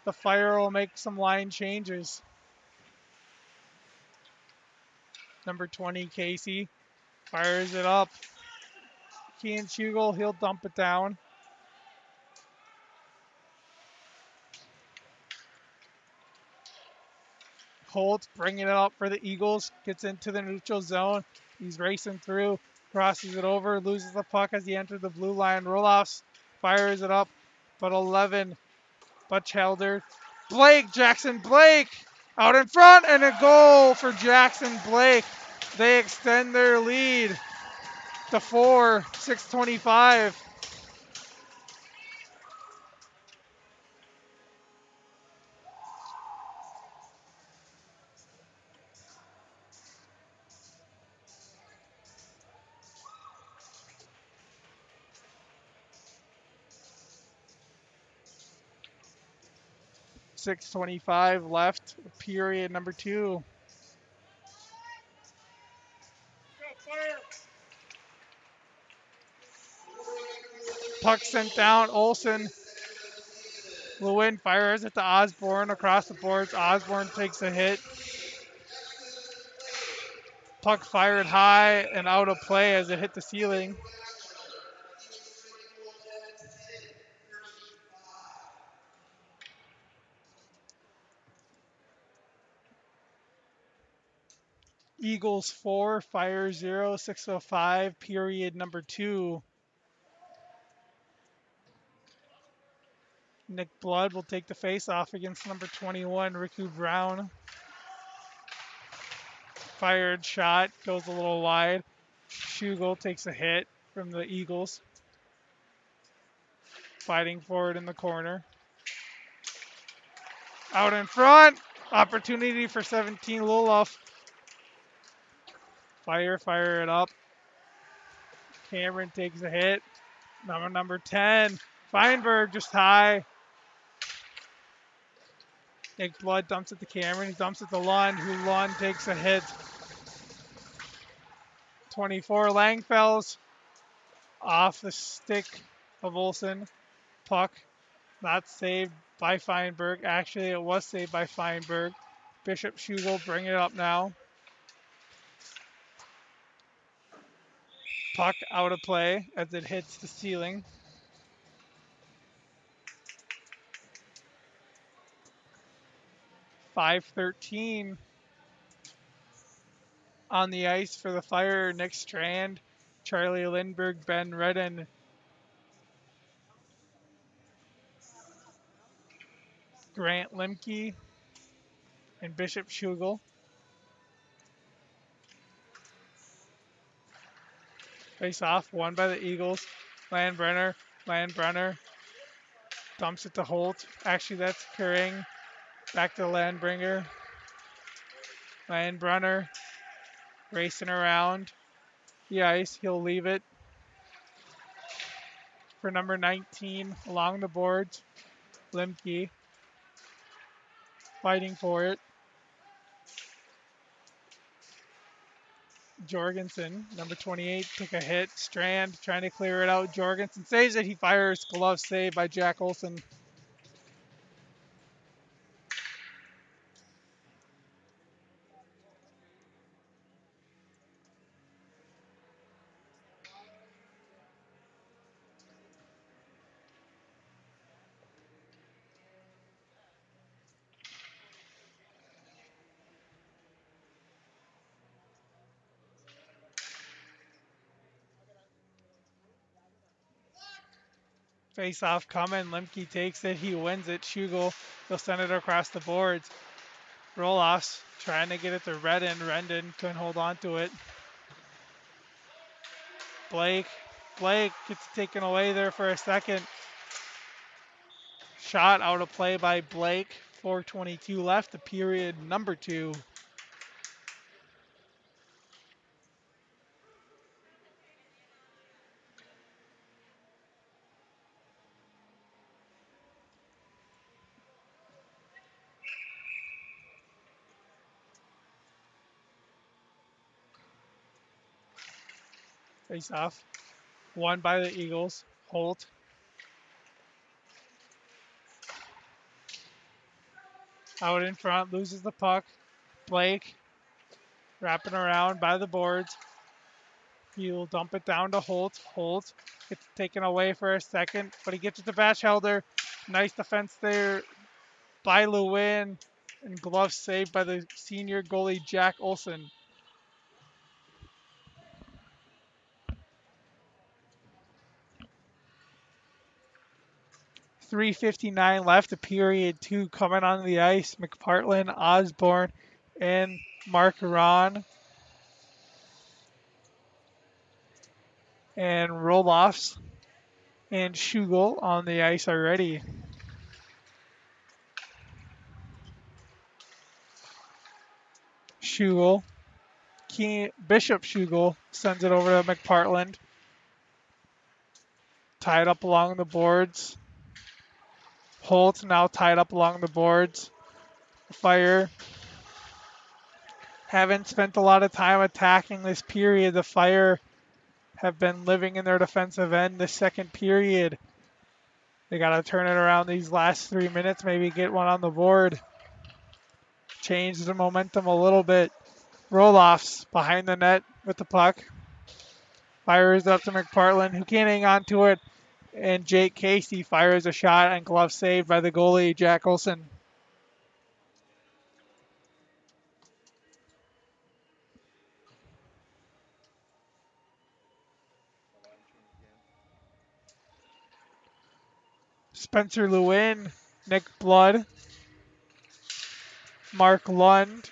The Fire will make some line changes. Number 20, Casey, fires it up. Kean Schugel, he'll dump it down. Holt bringing it up for the Eagles. Gets into the neutral zone. He's racing through. Crosses it over. Loses the puck as he enters the blue line. Roloffs fires it up. But 11. Butchelder. Blake. Jackson Blake. Out in front. And a goal for Jackson Blake. They extend their lead to 4. 6:25. 6:25 left. Period number 2. Puck sent down. Olsen. Lewin fires it to Osborne across the boards. Osborne takes a hit. Puck fired high and out of play as it hit the ceiling. Eagles 4, Fire 0, 6:05, period number 2. Nick Blood will take the face off against number 21, Riku Brown. Fired shot, goes a little wide. Schugel takes a hit from the Eagles. Fighting for it in the corner. Out in front, opportunity for 17, Loloff. Fire it up. Cameron takes a hit. Number 10, Feinberg just high. Nick Blood dumps it to Cameron. He dumps it to Lund, who Lund takes a hit. 24, Langfels off the stick of Olsen. Puck not saved by Feinberg. Actually, it was saved by Feinberg. Bishop Schugel bring it up now. Puck out of play as it hits the ceiling. .513 on the ice for the Fire. Nick Strand, Charlie Lindbergh, Ben Redden, Grant Lemke, and Bishop Schugel. Face off, won by the Eagles. Landbrenner dumps it to Holt. Actually, that's Kering. Back to Landbringer. Landbrunner racing around the ice. He'll leave it for number 19 along the boards. Lemke fighting for it. Jorgensen, number 28, took a hit. Strand trying to clear it out. Jorgensen saves it. He fires. Glove save by Jack Olson. Face off coming. Lemke takes it. He wins it. Schugel, he'll send it across the boards. Roll-offs trying to get it to Redden. Rendon couldn't hold on to it. Blake gets taken away there for a second. Shot out of play by Blake. 4:22 left, the period number 2. Face off. Won by the Eagles. Holt. Out in front, loses the puck. Blake wrapping around by the boards. He'll dump it down to Holt. Holt gets taken away for a second, but he gets it to Batchelder. Nice defense there by Lewin. And glove saved by the senior goalie, Jack Olson. 3:59 left, period 2 coming on the ice. McPartland, Osborne, and Mark Ron. And Roloffs and Schugel on the ice already. Schugel, Bishop Schugel sends it over to McPartland. Tied up along the boards. Holt now tied up along the boards. Fire haven't spent a lot of time attacking this period. The Fire have been living in their defensive end this second period. They got to turn it around these last 3 minutes, maybe get one on the board. Change the momentum a little bit. Roll-offs behind the net with the puck. Fires up to McPartland, who can't hang on to it. And Jake Casey fires a shot and glove saved by the goalie, Jack Olson. Spencer Lewin, Nick Blood, Mark Lund,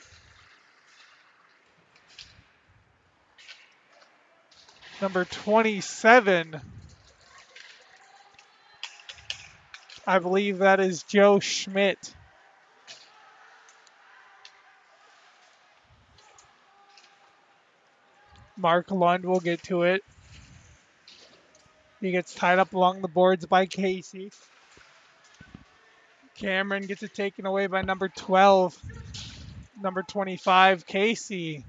number 27. I believe that is Joe Schmidt. Mark Lund will get to it. He gets tied up along the boards by Casey. Cameron gets it taken away by number 12. Number 25, Casey.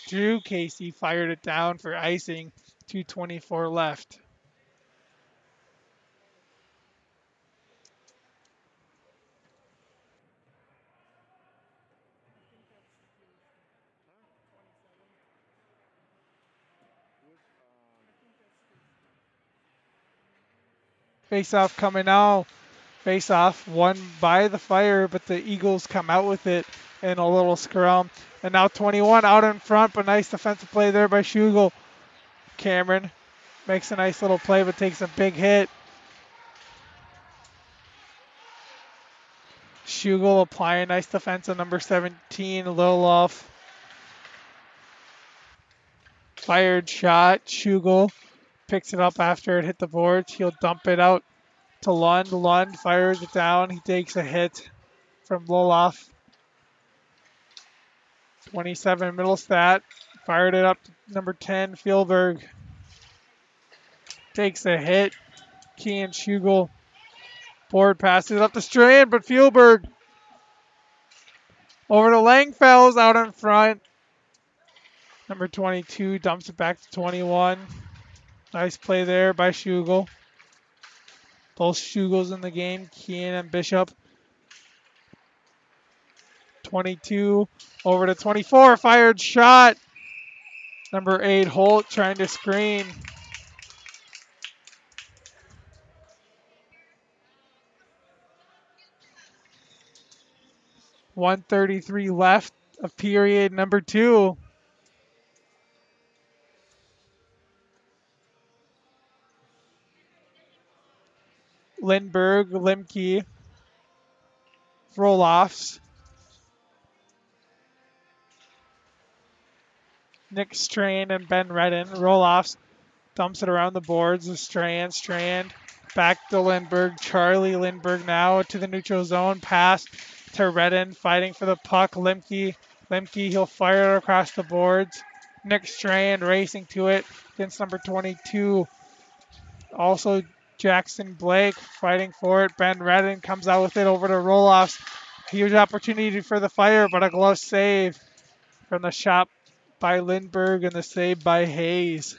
Drew Casey fired it down for icing. 2:24 left. Face-off coming now. Face-off won by the Fire, but the Eagles come out with it in a little scrum. And now 21 out in front, but nice defensive play there by Schugel. Cameron makes a nice little play, but takes a big hit. Schugel applying nice defense on number 17, a little off. Fired shot. Schugel picks it up after it hit the boards. He'll dump it out to Lund. Lund fires it down. He takes a hit from Loloff. 27 Middlestat. Fired it up to number 10, Fjellberg. Takes a hit. Kean Schugel. Board passes it up the Strand, but Fjellberg over to Langfels out in front. Number 22 dumps it back to 21. Nice play there by Schugel. Both Schugels in the game, Keane and Bishop. 22 over to 24, fired shot. Number 8 Holt trying to screen. .133 left of period number 2. Lindbergh, Limke, roll-offs. Nick Strand and Ben Redden, roll-offs. Dumps it around the boards. Strand. Back to Lindbergh. Charlie Lindbergh now to the neutral zone. Pass to Redden, fighting for the puck. Limke, he'll fire it across the boards. Nick Strand racing to it against number 22. Also Jackson Blake fighting for it. Ben Redden comes out with it over to roll-offs. Huge opportunity for the Fire, but a glove save from the shot by Lindbergh and the save by Hayes.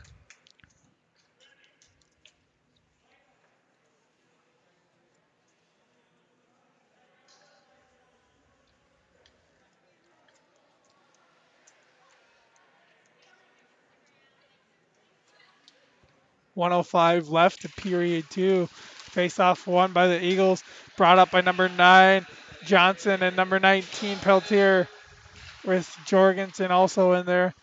.105 left to period 2. Face-off won by the Eagles. Brought up by number 9 Johnson and number 19 Peltier, with Jorgensen also in there.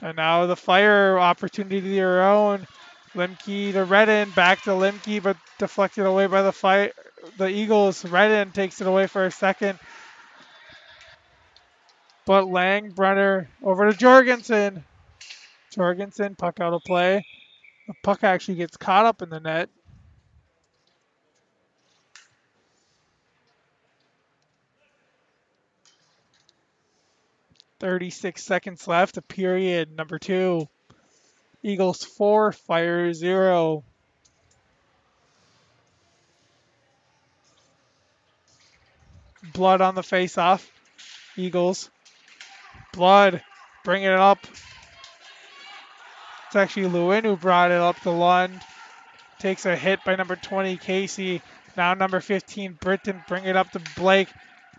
And now the Fire opportunity to their own. Limke to Redden, back to Limke, but deflected away by the Eagles. Redden takes it away for a second. But Langbrunner over to Jorgensen. Puck out of play. The puck actually gets caught up in the net. 36 seconds left of period number 2. Eagles 4, Fire 0. Blood on the face-off. Eagles. Blood. Bring it up. It's actually Lewin who brought it up to Lund. Takes a hit by number 20, Casey. Now number 15, Britton. Bring it up to Blake.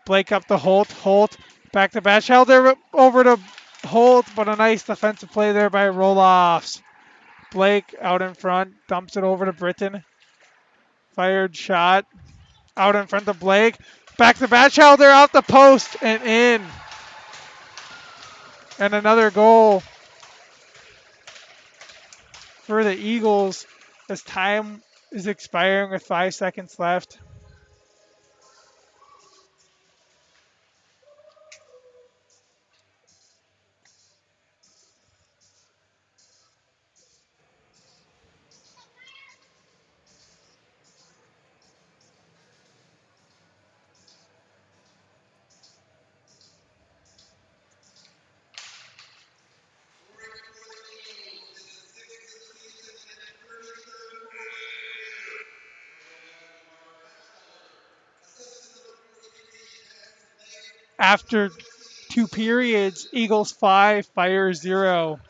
Blake up to Holt. Back to Batchelder. Over to Holt, but a nice defensive play there by Roloffs. Blake out in front. Dumps it over to Britton. Fired shot. Out in front of Blake. Back to Batchelder, out the post and in. And another goal for the Eagles as time is expiring with 5 seconds left. After 2 periods, Eagles 5, Fire 0.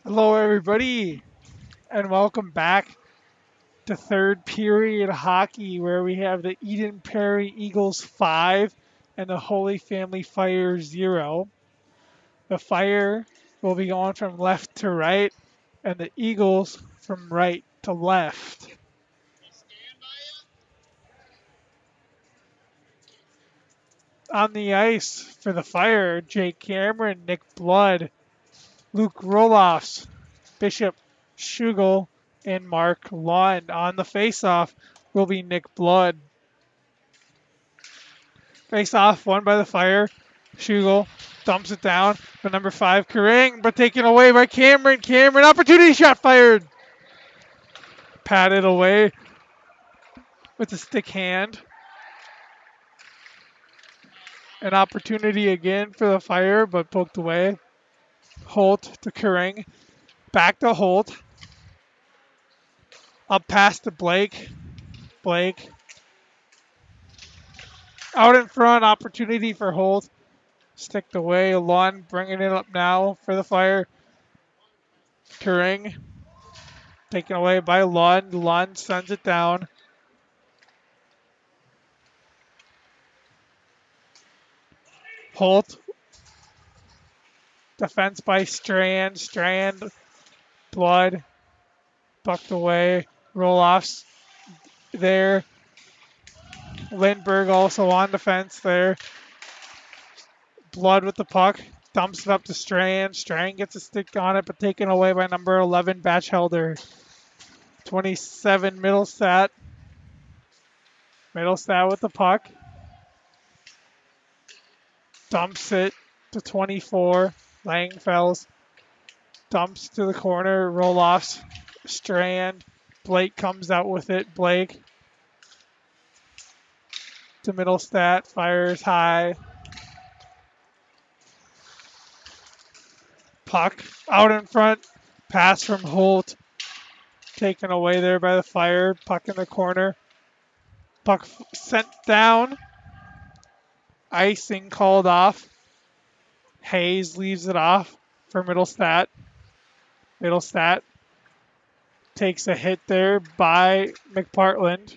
Hello, everybody, and welcome back to third period hockey, where we have the Eden Prairie Eagles 5 and the Holy Family Fire 0. The Fire will be going from left to right, and the Eagles from right to left. On the ice for the Fire, Jake Cameron, Nick Blood, Luke Roloffs, Bishop Schugel, and Mark Lund. On the face-off will be Nick Blood. Face-off won by the Fire. Schugel dumps it down for number 5, Kering, but taken away by Cameron. Cameron, opportunity shot fired. Patted away with the stick hand. An opportunity again for the Fire, but poked away. Holt to Kering. Back to Holt. Up past to Blake. Blake. Out in front, opportunity for Holt. Sticked away. Lund bringing it up now for the Fire. Kering. Taken away by Lund. Lund sends it down. Holt. Defense by Strand. Strand. Blood. Bucked away. Roll-offs there. Lindbergh also on defense there. Blood with the puck. Dumps it up to Strand. Strand gets a stick on it, but taken away by number 11, Batchelder. 27, Middlestat. Middlestat with the puck. Dumps it to 24, Langfells. Dumps to the corner, roll-offs. Strand. Blake comes out with it. Blake to Middlestat. Fires high. Puck out in front. Pass from Holt. Taken away there by the Fire. Puck in the corner. Puck sent down. Icing called off. Hayes leaves it off for Middlestat. Middlestat takes a hit there by McPartland.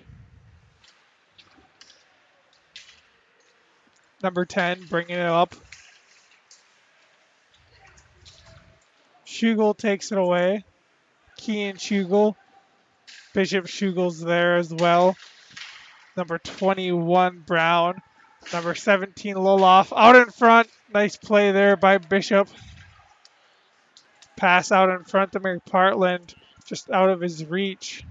Number 10 bringing it up. Schugel takes it away. Kean Schugel. Bishop Schugel's there as well. Number 21, Brown. Number 17, Loloff. Out in front. Nice play there by Bishop. Pass out in front to McPartland. Just out of his reach.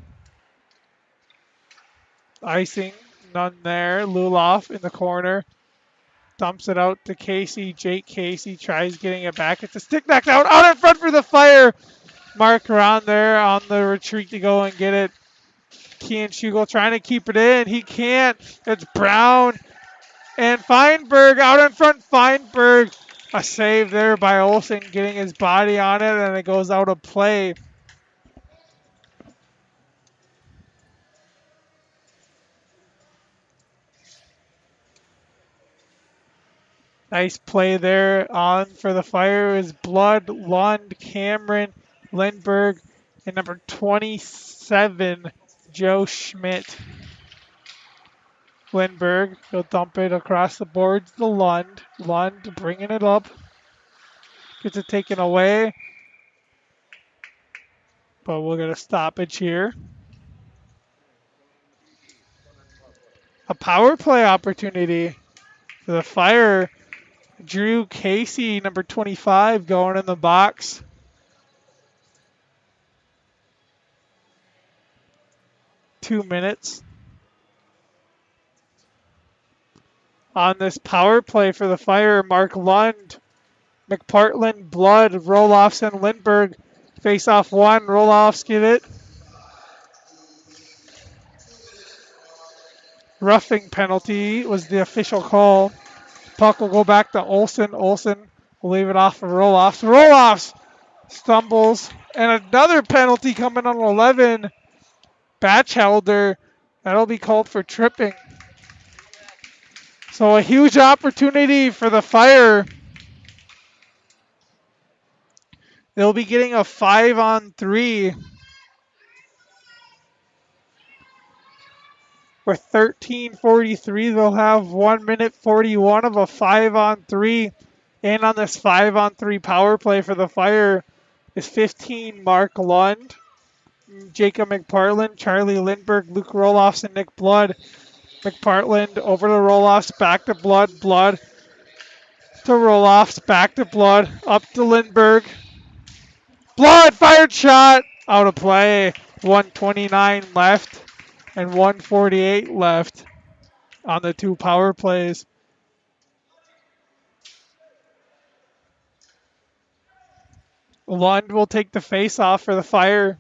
Icing. None there. Luloff in the corner. Dumps it out to Casey. Jake Casey tries getting it back. It's a stick knocked out. Out in front for the Fire. Mark around there on the retreat to go and get it. Kean Schugel trying to keep it in. He can't. It's Brown and Feinberg out in front. Feinberg. A save there by Olsen getting his body on it, and it goes out of play. Nice play there on for the Fire is Blood, Lund, Cameron, Lindbergh, and number 27, Joe Schmidt. Lindbergh, he'll dump it across the boards to Lund. Lund bringing it up. Gets it taken away. But we'll get a stoppage here. A power play opportunity for the Fire. Drew Casey, number 25, going in the box. Two minutes. On this power play for the Fire, Mark Lund, McPartland, Blood, Roloffs, and Lindbergh. Face off one. Roloffs get it. Roughing penalty was the official call. Puck will go back to Olsen. Olsen will leave it off for Roloffs. Roloffs stumbles. And another penalty coming on 11. Batchelder. That'll be called for tripping. So a huge opportunity for the Fire. They'll be getting a 5-on-3 for 13:43. They'll have 1 minute 41 of a 5-on-3. And on this 5-on-3 power play for the Fire is 15 Mark Lund, Jacob McPartland, Charlie Lindbergh, Luke Roloffs, and Nick Blood. McPartland over to Roloffs, back to Blood, Blood to Roloffs, back to Blood, up to Lindbergh. Blood fired shot, out of play. 129 left and 148 left on the two power plays. Lund will take the face off for the Fire.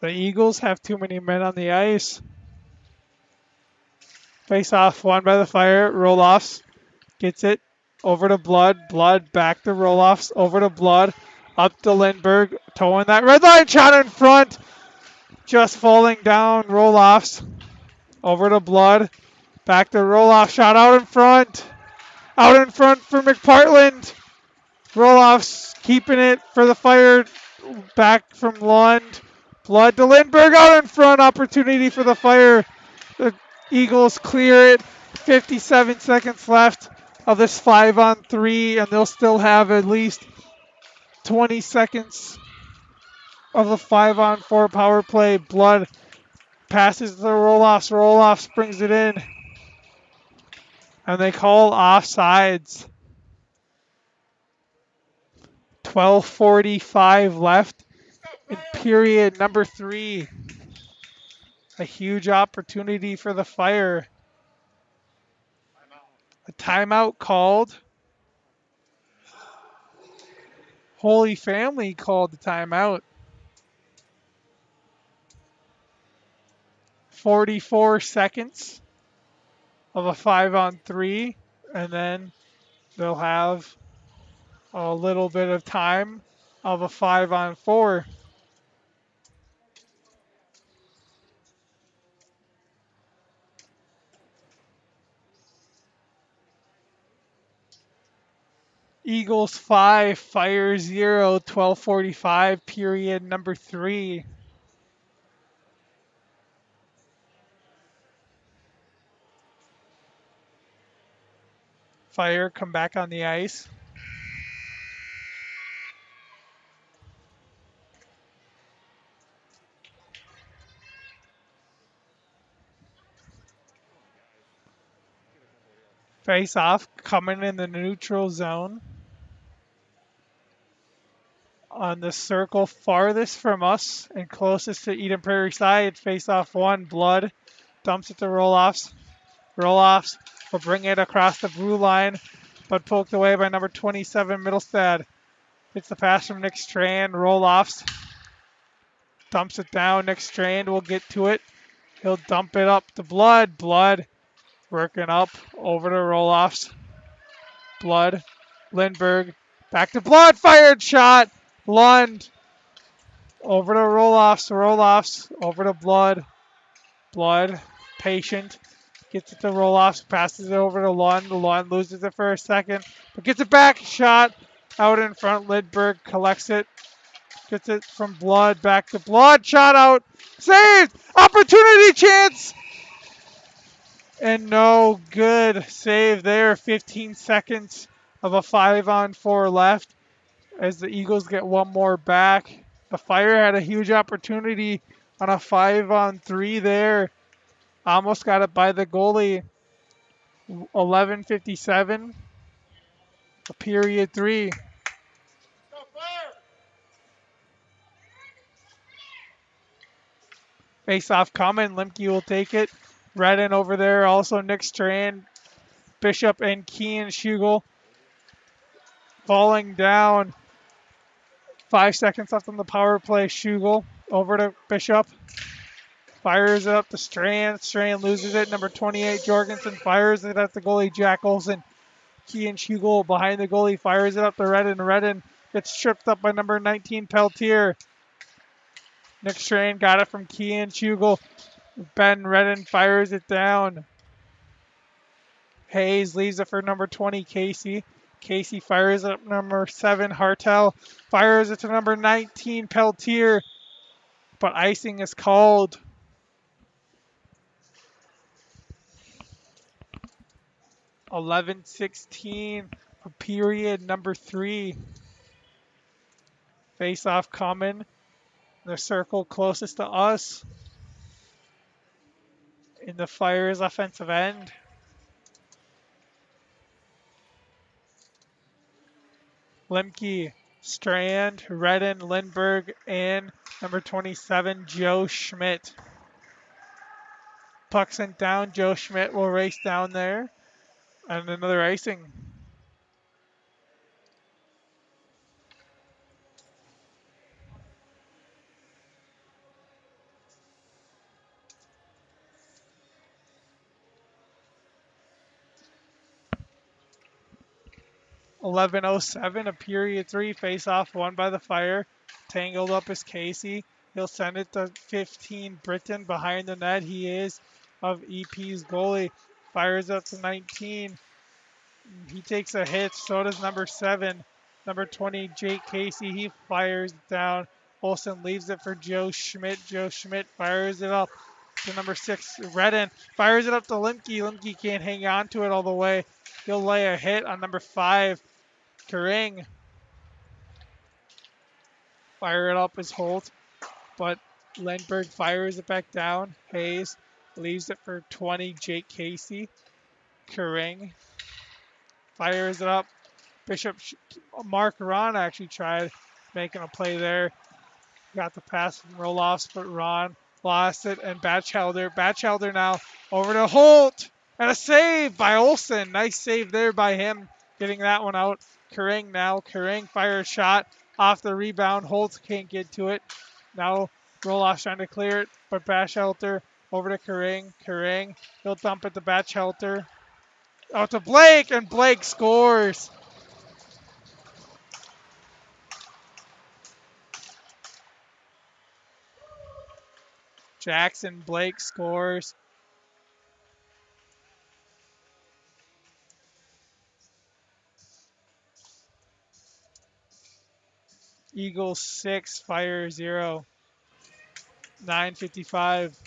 The Eagles have too many men on the ice. Face off won by the Fire. Roloffs gets it over to Blood. Blood back to Roloffs. Over to Blood. Up to Lindbergh. Towing that red line shot in front. Just falling down. Roloffs. Over to Blood. Back to Roloff. Shot out in front. Out in front for McPartland. Roloffs keeping it for the Fire. Back from Lund. Blood to Lindbergh. Out in front. Opportunity for the Fire. The Eagles clear it. 57 seconds left of this 5-on-3, and they'll still have at least 20 seconds of the 5-on-4 power play. Blood passes to Roloffs. Roloffs brings it in, and they call offsides. 12:45 left in period number 3. A huge opportunity for the Fire. A timeout called. Holy Family called the timeout. 44 seconds of a 5-on-3, and then they'll have a little bit of time of a 5-on-4. Eagles 5, Fire 0, 12:45, period number 3. Fire come back on the ice. Face off coming in the neutral zone. On the circle farthest from us and closest to Eden Prairie side, face off 1, Blood dumps it to Roloffs. Roloffs will bring it across the blue line, but poked away by number 27, Middlestad. It's the pass from Nick Strand. Roloffs dumps it down. Nick Strand will get to it. He'll dump it up to Blood. Blood working up over to Roloffs. Blood. Lindbergh. Back to Blood. Fired shot. Lund. Over to Roloffs. Roloffs. Over to Blood. Blood. Patient. Gets it to Roloffs. Passes it over to Lund. Lund loses it for a second. But gets it back. Shot. Out in front. Lindbergh collects it. Gets it from Blood. Back to Blood. Shot out. Saved. Opportunity chance. And no good save there. 15 seconds of a 5-on-4 left as the Eagles get one more back. The Fire had a huge opportunity on a 5-on-3 there. Almost got it by the goalie. 11:57. Period 3. Face off coming. Lemke will take it. Redden over there. Also Nick Strand, Bishop, and Kean Schugel falling down. 5 seconds left on the power play. Schugel over to Bishop. Fires it up to Strand. Strand loses it. Number 28, Jorgensen fires it at the goalie, Jack Olsen. Kean Schugel behind the goalie fires it up to Redden. Redden gets tripped up by number 19, Peltier. Nick Strand got it from Kean Schugel. Ben Redden fires it down. Hayes leaves it for number 20, Casey. Casey fires up number 7, Hartel. Fires it to number 19, Peltier. But icing is called. 11-16 for period number 3. Face off coming. The circle closest to us in the Fire's offensive end. Lemke, Strand, Redden, Lindbergh, and number 27, Joe Schmidt. Puck sent down. Joe Schmidt will race down there. And another icing. 11:07 of period 3. Face off won by the Fire. Tangled up is Casey. He'll send it to 15, Britton behind the net. He is of EP's goalie. Fires up to 19. He takes a hit. So does number 7. Number 20, Jake Casey. He fires it down. Olsen leaves it for Joe Schmidt. Joe Schmidt fires it up to number 6, Redden. Fires it up to Limke. Limke can't hang on to it all the way. He'll lay a hit on number 5, Karing. Fire it up is Holt, but Lindbergh fires it back down. Hayes leaves it for 20, Jake Casey. Karing fires it up. Bishop, Mark Ron actually tried making a play there. Got the pass from Roloffs, but Ron lost it. And Batchelder. Batchelder now over to Holt. And a save by Olsen. Nice save there by him, getting that one out. Karing now. Karing fires a shot off the rebound. Holt can't get to it. Now Roloffs trying to clear it, but Batchelder over to Karing. Karing, he'll dump it to Batchelder. Out to Blake, and Blake scores. Jackson Blake scores. Eagles 6, Fire 0. 9:55.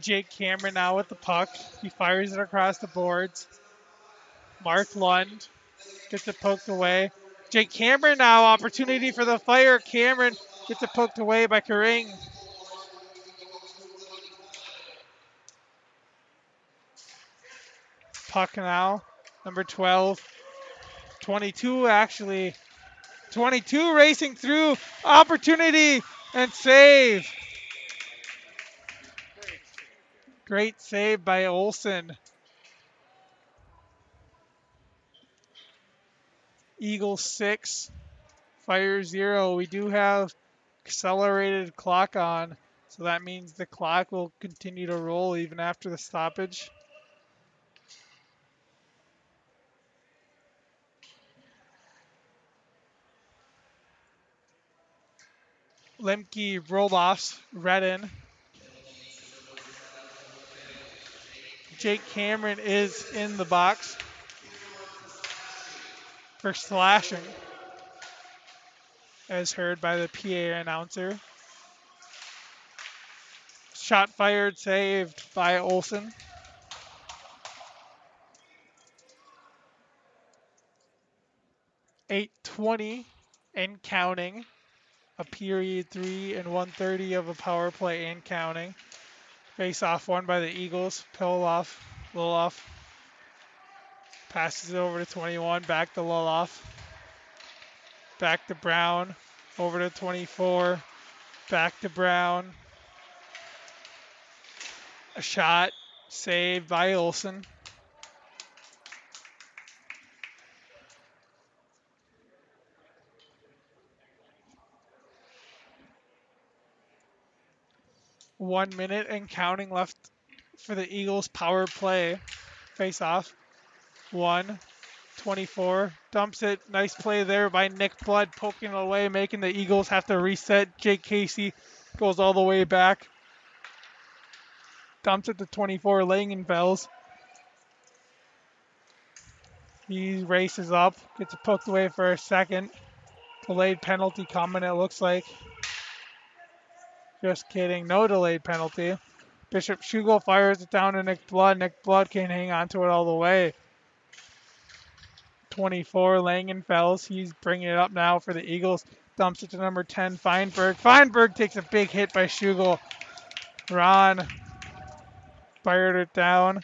Jake Cameron now with the puck. He fires it across the boards. Mark Lund gets it poked away. Jake Cameron now, opportunity for the Fire. Cameron gets it poked away by Karing. Puck now, number 12. 22 actually. 22 racing through. Opportunity and save. Great save by Olsen. Eagles 6, Fire 0. We do have accelerated clock on, so that means the clock will continue to roll even after the stoppage. Lemke, Roloffs, Redden. Jake Cameron is in the box for slashing, as heard by the PA announcer. Shot fired, saved by Olsen. 8:20 and counting. A period 3 and 1:30 of a power play and counting. Face off won by the Eagles. Loloff passes it over to 21. Back to Loloff. Back to Brown. Over to 24. Back to Brown. A shot saved by Olsen. One minute and counting left for the Eagles power play. Face off. 1-24. Dumps it. Nice play there by Nick Blood, poking it away, making the Eagles have to reset. Jake Casey goes all the way back. Dumps it to 24. Langenfels. He races up. Gets it poked away for a second. Delayed penalty coming, it looks like. Just kidding. No delayed penalty. Bishop Schugel fires it down to Nick Blood. Nick Blood can't hang on to it all the way. 24, Langenfels. He's bringing it up now for the Eagles. Dumps it to number 10, Feinberg. Feinberg takes a big hit by Schugel. Ron fired it down.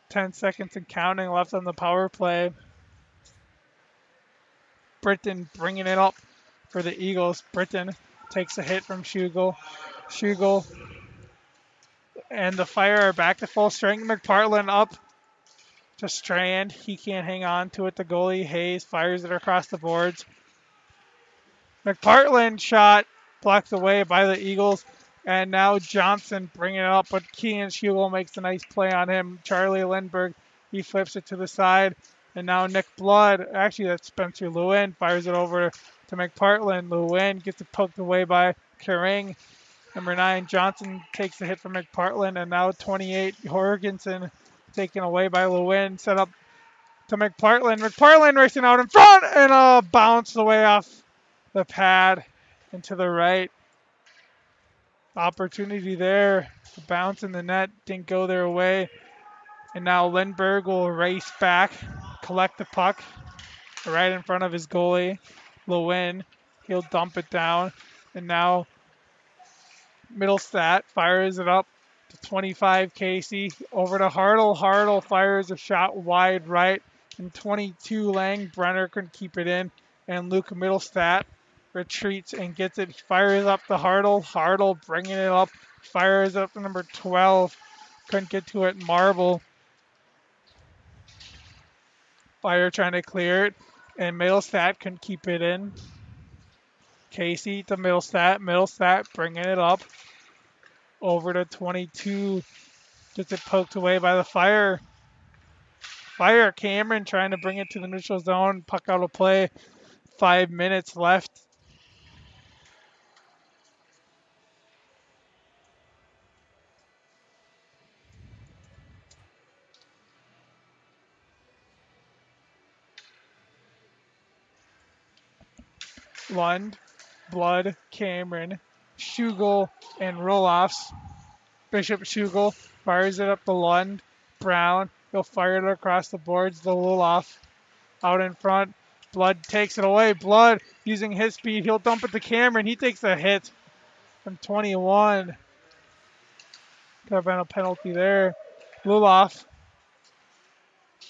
10 seconds and counting left on the power play. Britton bringing it up for the Eagles. Britton takes a hit from Schugel. Schugel and the Fire are back to full strength. McPartland up to Strand. He can't hang on to it. The goalie, Hayes, fires it across the boards. McPartland shot blocked away by the Eagles. And now Johnson bringing it up, but Keenan Schugel makes a nice play on him. Charlie Lindbergh, he flips it to the side. And now Nick Blood, actually that's Spencer Lewin, fires it over to McPartland. Lewin gets it poked away by Kering. Number 9, Johnson takes the hit from McPartland. And now 28, Jorgensen taken away by Lewin. Set up to McPartland. McPartland racing out in front and bounced away off the pad and to the right. Opportunity there to bounce in the net. Didn't go their way. And now Lindbergh will race back, collect the puck right in front of his goalie, Lewin. He'll dump it down. And now Middlestat fires it up to 25, Casey. Over to Hartle. Hartle fires a shot wide right. And 22, Lang Brenner couldn't keep it in. And Luke Middlestat retreats and gets it. He fires up to Hartle. Hartle bringing it up. Fires up to number 12. Couldn't get to it. Marble. Fire trying to clear it. And Middlestat couldn't keep it in. Casey to Middlestat. Middlestat bringing it up. Over to 22. Gets it poked away by the Fire. Fire Cameron trying to bring it to the neutral zone. Puck out of play. 5 minutes left. Lund, Blood, Cameron, Schugel, and Roloffs. Bishop Schugel fires it up to Lund. Brown, he'll fire it across the boards to Roloff. Out in front. Blood takes it away. Blood using his speed. He'll dump it to Cameron. He takes a hit from 21. Could have been a penalty there. Roloff.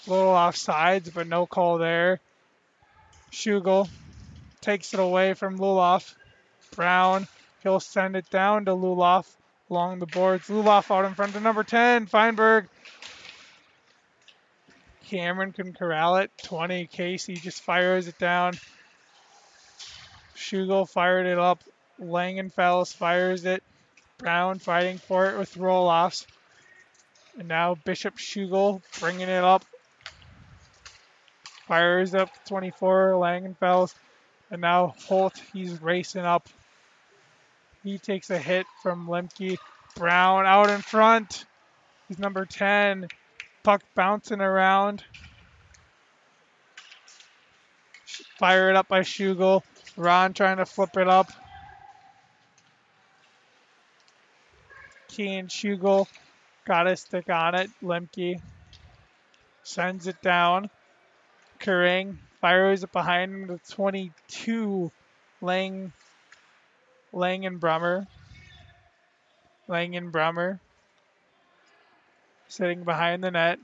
Little offsides, but no call there. Schugel takes it away from Luloff. Brown, he'll send it down to Luloff along the boards. Luloff out in front to number 10, Feinberg. Cameron can corral it. 20, Casey just fires it down. Schugel fired it up. Langenfels fires it. Brown fighting for it with roll-offs. And now Bishop Schugel bringing it up. Fires up 24, Langenfels. And now Holt, he's racing up. He takes a hit from Lemke. Brown out in front. He's number 10. Puck bouncing around. Fire it up by Schugel. Ron trying to flip it up. Keen Schugel got a stick on it. Lemke sends it down. Kering fires it behind him to 22. Langenbrummer sitting behind the net.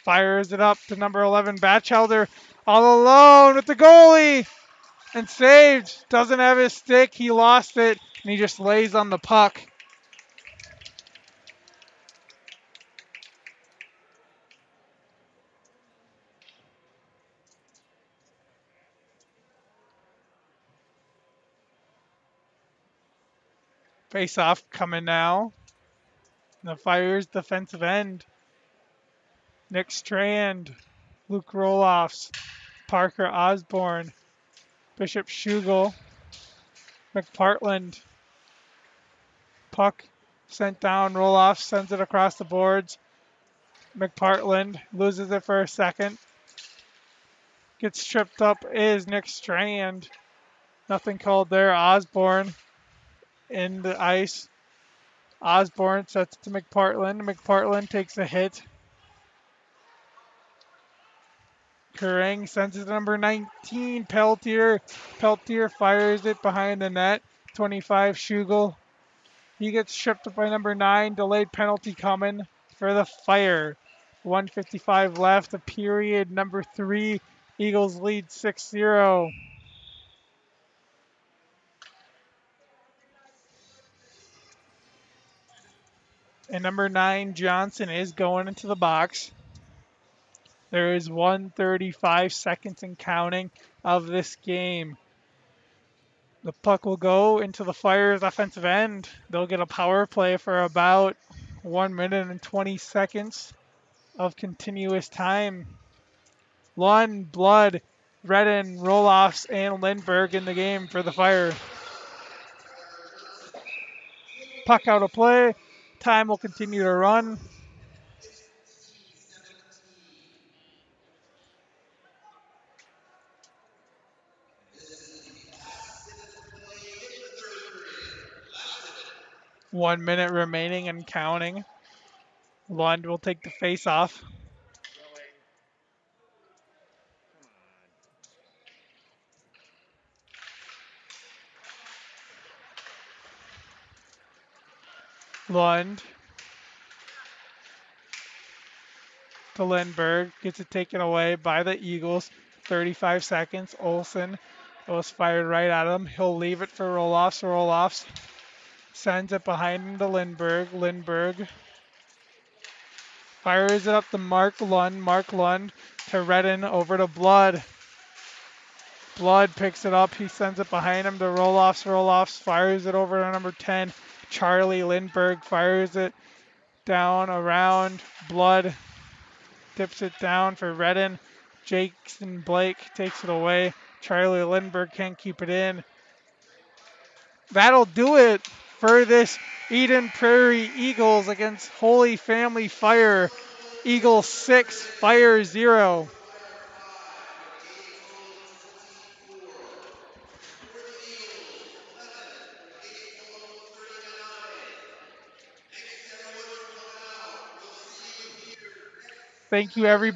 Fires it up to number 11, Batchelder, all alone with the goalie, and saved. Doesn't have his stick. He lost it, and he just lays on the puck. Face off coming now. The Fire's defensive end. Nick Strand, Luke Roloffs, Parker Osborne, Bishop Schugel, McPartland. Puck sent down. Roloff sends it across the boards. McPartland loses it for a second. Gets tripped up is Nick Strand. Nothing called there. Osborne in the ice. Osborne sets it to McPartland. McPartland takes a hit. Kerrang sends it to number 19, Peltier. Peltier fires it behind the net. 25, Schugel. He gets tripped up by number 9. Delayed penalty coming for the Fire. 1:55 left. The period. Number 3. Eagles lead 6-0. And number 9, Johnson, is going into the box. There is 1:35 seconds and counting of this game. The puck will go into the Fire's offensive end. They'll get a power play for about 1 minute and 20 seconds of continuous time. Lund, Blood, Redden, Roloffs, and Lindbergh in the game for the Fire. Puck out of play. Time will continue to run. One minute remaining and counting. Lund will take the face off. Lund to Lindbergh. Gets it taken away by the Eagles. 35 seconds. Olsen was fired right at him. He'll leave it for Roloffs. Roloffs sends it behind him to Lindbergh. Lindbergh fires it up to Mark Lund. Mark Lund to Redden over to Blood. Blood picks it up. He sends it behind him to Roloffs. Roloffs fires it over to number 10. Charlie Lindbergh fires it down around. Blood tips it down for Redden. Jason Blake takes it away. Charlie Lindbergh can't keep it in. That'll do it for this Eden Prairie Eagles against Holy Family Fire. Eagles 6, Fire 0. Thank you, everybody.